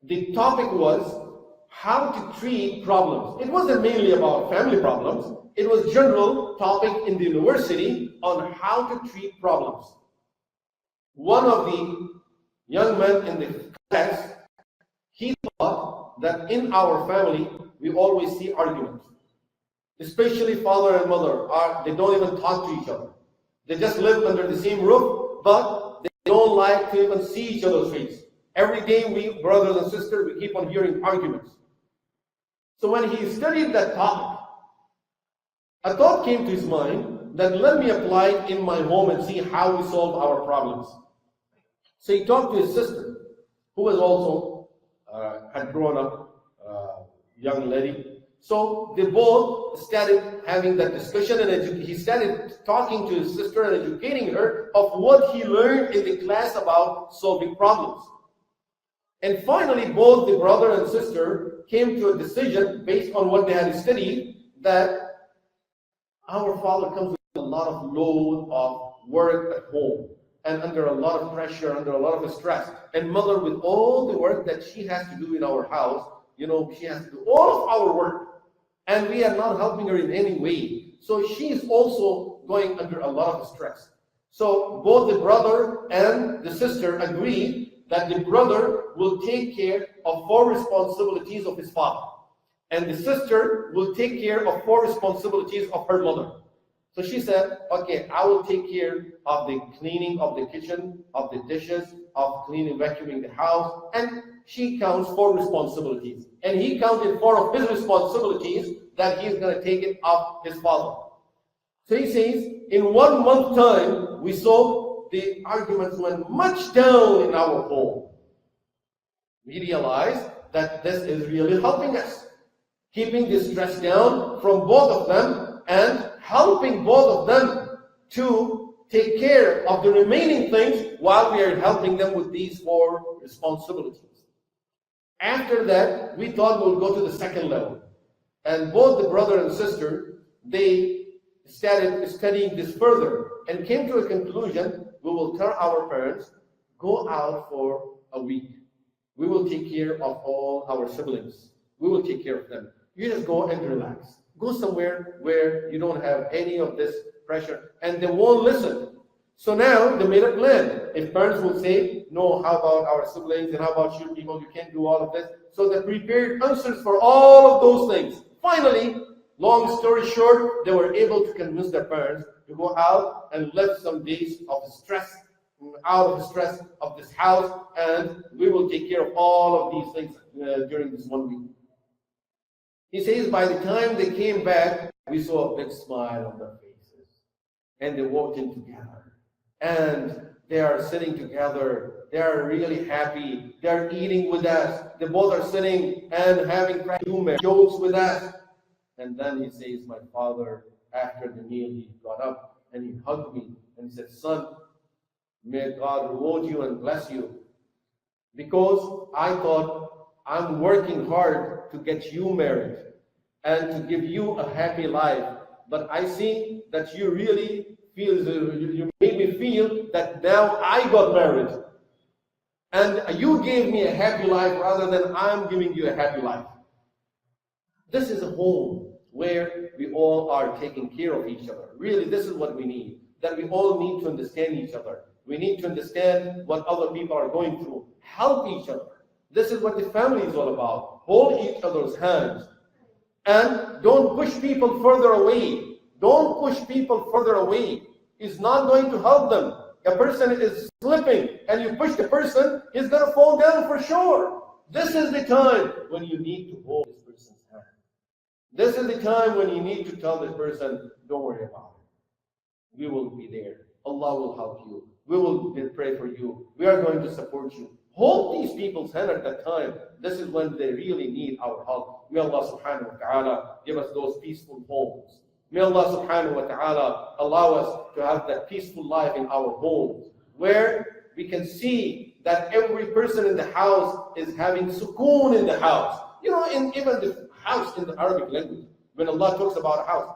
the topic was how to treat problems. It wasn't mainly about family problems. It was general topic in the university on how to treat problems. One of the young men in the class, he thought that in our family, we always see arguments. Especially father and mother, they don't even talk to each other. They just live under the same roof, but they don't like to even see each other's face. Every day we, brothers and sisters, we keep on hearing arguments. So when he studied that topic, a thought came to his mind that let me apply it in my home and see how we solve our problems. So he talked to his sister, who was also had grown up, young lady. So they both started having that discussion, and he started talking to his sister and educating her of what he learned in the class about solving problems. And finally, both the brother and sister came to a decision based on what they had studied, that our father comes with a lot of load of work at home and under a lot of pressure, under a lot of stress. And mother, with all the work that she has to do in our house, she has to do all of our work, and we are not helping her in any way. So she is also going under a lot of stress. So both the brother and the sister agreed that the brother will take care of 4 responsibilities of his father, and the sister will take care of 4 responsibilities of her mother. So she said, okay, I will take care of the cleaning of the kitchen, of the dishes, of cleaning, vacuuming the house. And she counts 4 responsibilities. And he counted 4 of his responsibilities that he's going to take it off his father. So he says, in 1 month time, we saw the arguments went much down in our home. We realized that this is really helping us, keeping the stress down from both of them and helping both of them to take care of the remaining things while we are helping them with these 4 responsibilities. After that, we thought we'll go to the second level. And both the brother and sister, they started studying this further and came to a conclusion: we will tell our parents, go out for a week. We will take care of all our siblings. We will take care of them. You just go and relax. Go somewhere where you don't have any of this pressure, and they won't listen. So now they made a plan. If parents will say, no, how about our siblings, and how about you people, you can't do all of this. So they prepared answers for all of those things. Finally, long story short, they were able to convince their parents to go out and live some days of stress, out of the stress of this house, and we will take care of all of these things during this 1 week. He says by the time they came back, we saw a big smile on their faces. And they walked in together. And they are sitting together. They are really happy. They are eating with us. They both are sitting and having humor, jokes with us. And then he says, my father, after the meal, he got up and he hugged me and he said, son, may God reward you and bless you. Because I thought I'm working hard to get you married and to give you a happy life. But I see that you really feel, you made me feel that now I got married. And you gave me a happy life rather than I'm giving you a happy life. This is a home where we all are taking care of each other. Really, this is what we need. That we all need to understand each other. We need to understand what other people are going through. Help each other. This is what the family is all about. Hold each other's hands. And don't push people further away. Don't push people further away. It's not going to help them. A person is slipping and you push the person, he's going to fall down for sure. This is the time when you need to hold this person's hand. This is the time when you need to tell this person, don't worry about it. We will be there. Allah will help you. We will pray for you. We are going to support you. Hold these people's hand at that time. This is when they really need our help. May Allah subhanahu wa ta'ala give us those peaceful homes. May Allah subhanahu wa ta'ala allow us to have that peaceful life in our homes, where we can see that every person in the house is having sukoon in the house. You know, in even the house in the Arabic language, when Allah talks about a house,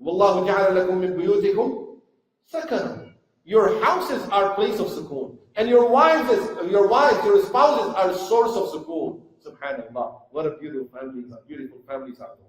وَاللَّهُ جَعَلَ لَكُم مِّن بُيُوتِكُمْ سَكَنًا. Your houses are place of sukoon, and your spouses are a source of sukoon. Subhanallah, what a beautiful families are those.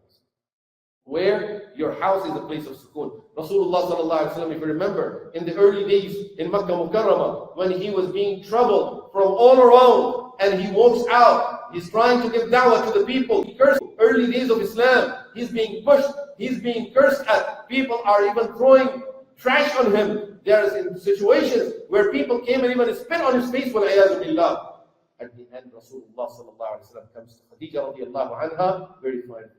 Where your house is a place of sukoon. Rasulullah sallallahu alaihi wasallam, if you remember, in the early days in Makkah Mukarramah, when he was being troubled from all around, and he walks out, he's trying to give da'wah to the people. He cursed. Early days of Islam, he's being pushed, he's being cursed at. People are even throwing trash on him. There's situations where people came and even spit on his face, wal-iyadhu billah. At the end, Rasulullah sallallahu alaihi wasallam comes to Khadija radiallahu anha, very fine.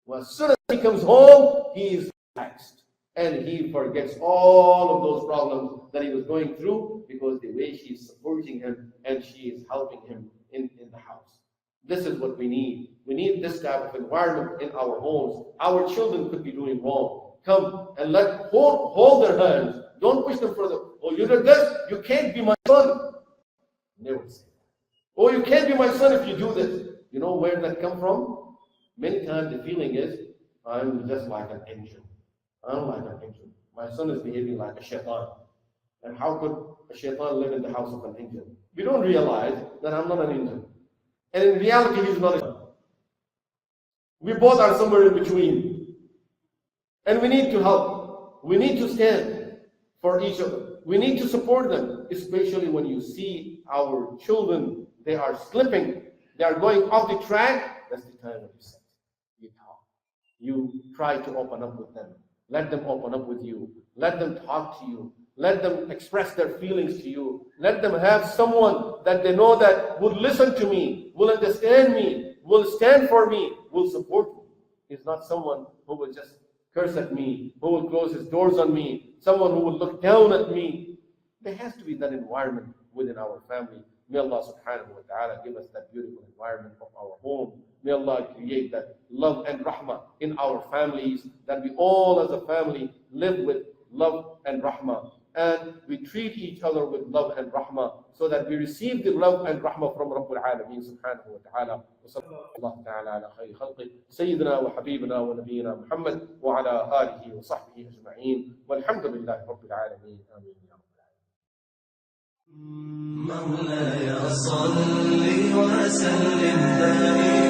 Well, as soon as he comes home, he is relaxed. And he forgets all of those problems that he was going through, because the way she is supporting him and she is helping him in the house. This is what we need. We need this type of environment in our homes. Our children could be doing wrong. Come and hold their hands. Don't push them further. Oh, you did this, you can't be my son. Never say that. Oh, you can't be my son if you do this. You know where that come from? Many times the feeling is, I'm just like an angel. I'm like an angel. My son is behaving like a shaitan. And how could a shaitan live in the house of an angel? We don't realize that I'm not an angel. And in reality, he's not a shaitan. We both are somewhere in between. And we need to help. We need to stand for each other. We need to support them, especially when you see our children, they are slipping, they are going off the track. That's the time when you sit, you talk, you try to open up with them. Let them open up with you. Let them talk to you. Let them express their feelings to you. Let them have someone that they know that will listen to me, will understand me, will stand for me, will support me. He's not someone who will just curse at me, who will close his doors on me, someone who will look down at me. There has to be that environment within our family. May Allah subhanahu wa ta'ala give us that beautiful environment of our home. May Allah create that love and rahmah in our families, that we all as a family live with love and rahmah. And we treat each other with love and rahmah, so that we receive the love and rahmah from Rabbul Alameen subhanahu wa ta'ala. الله تعالى على خير خلقه سيدنا وحبيبنا ونبينا محمد وعلى آله وصحبه أجمعين والحمد لله رب العالمين آمين يا رب العالمين. مولاي صل وسلم دائما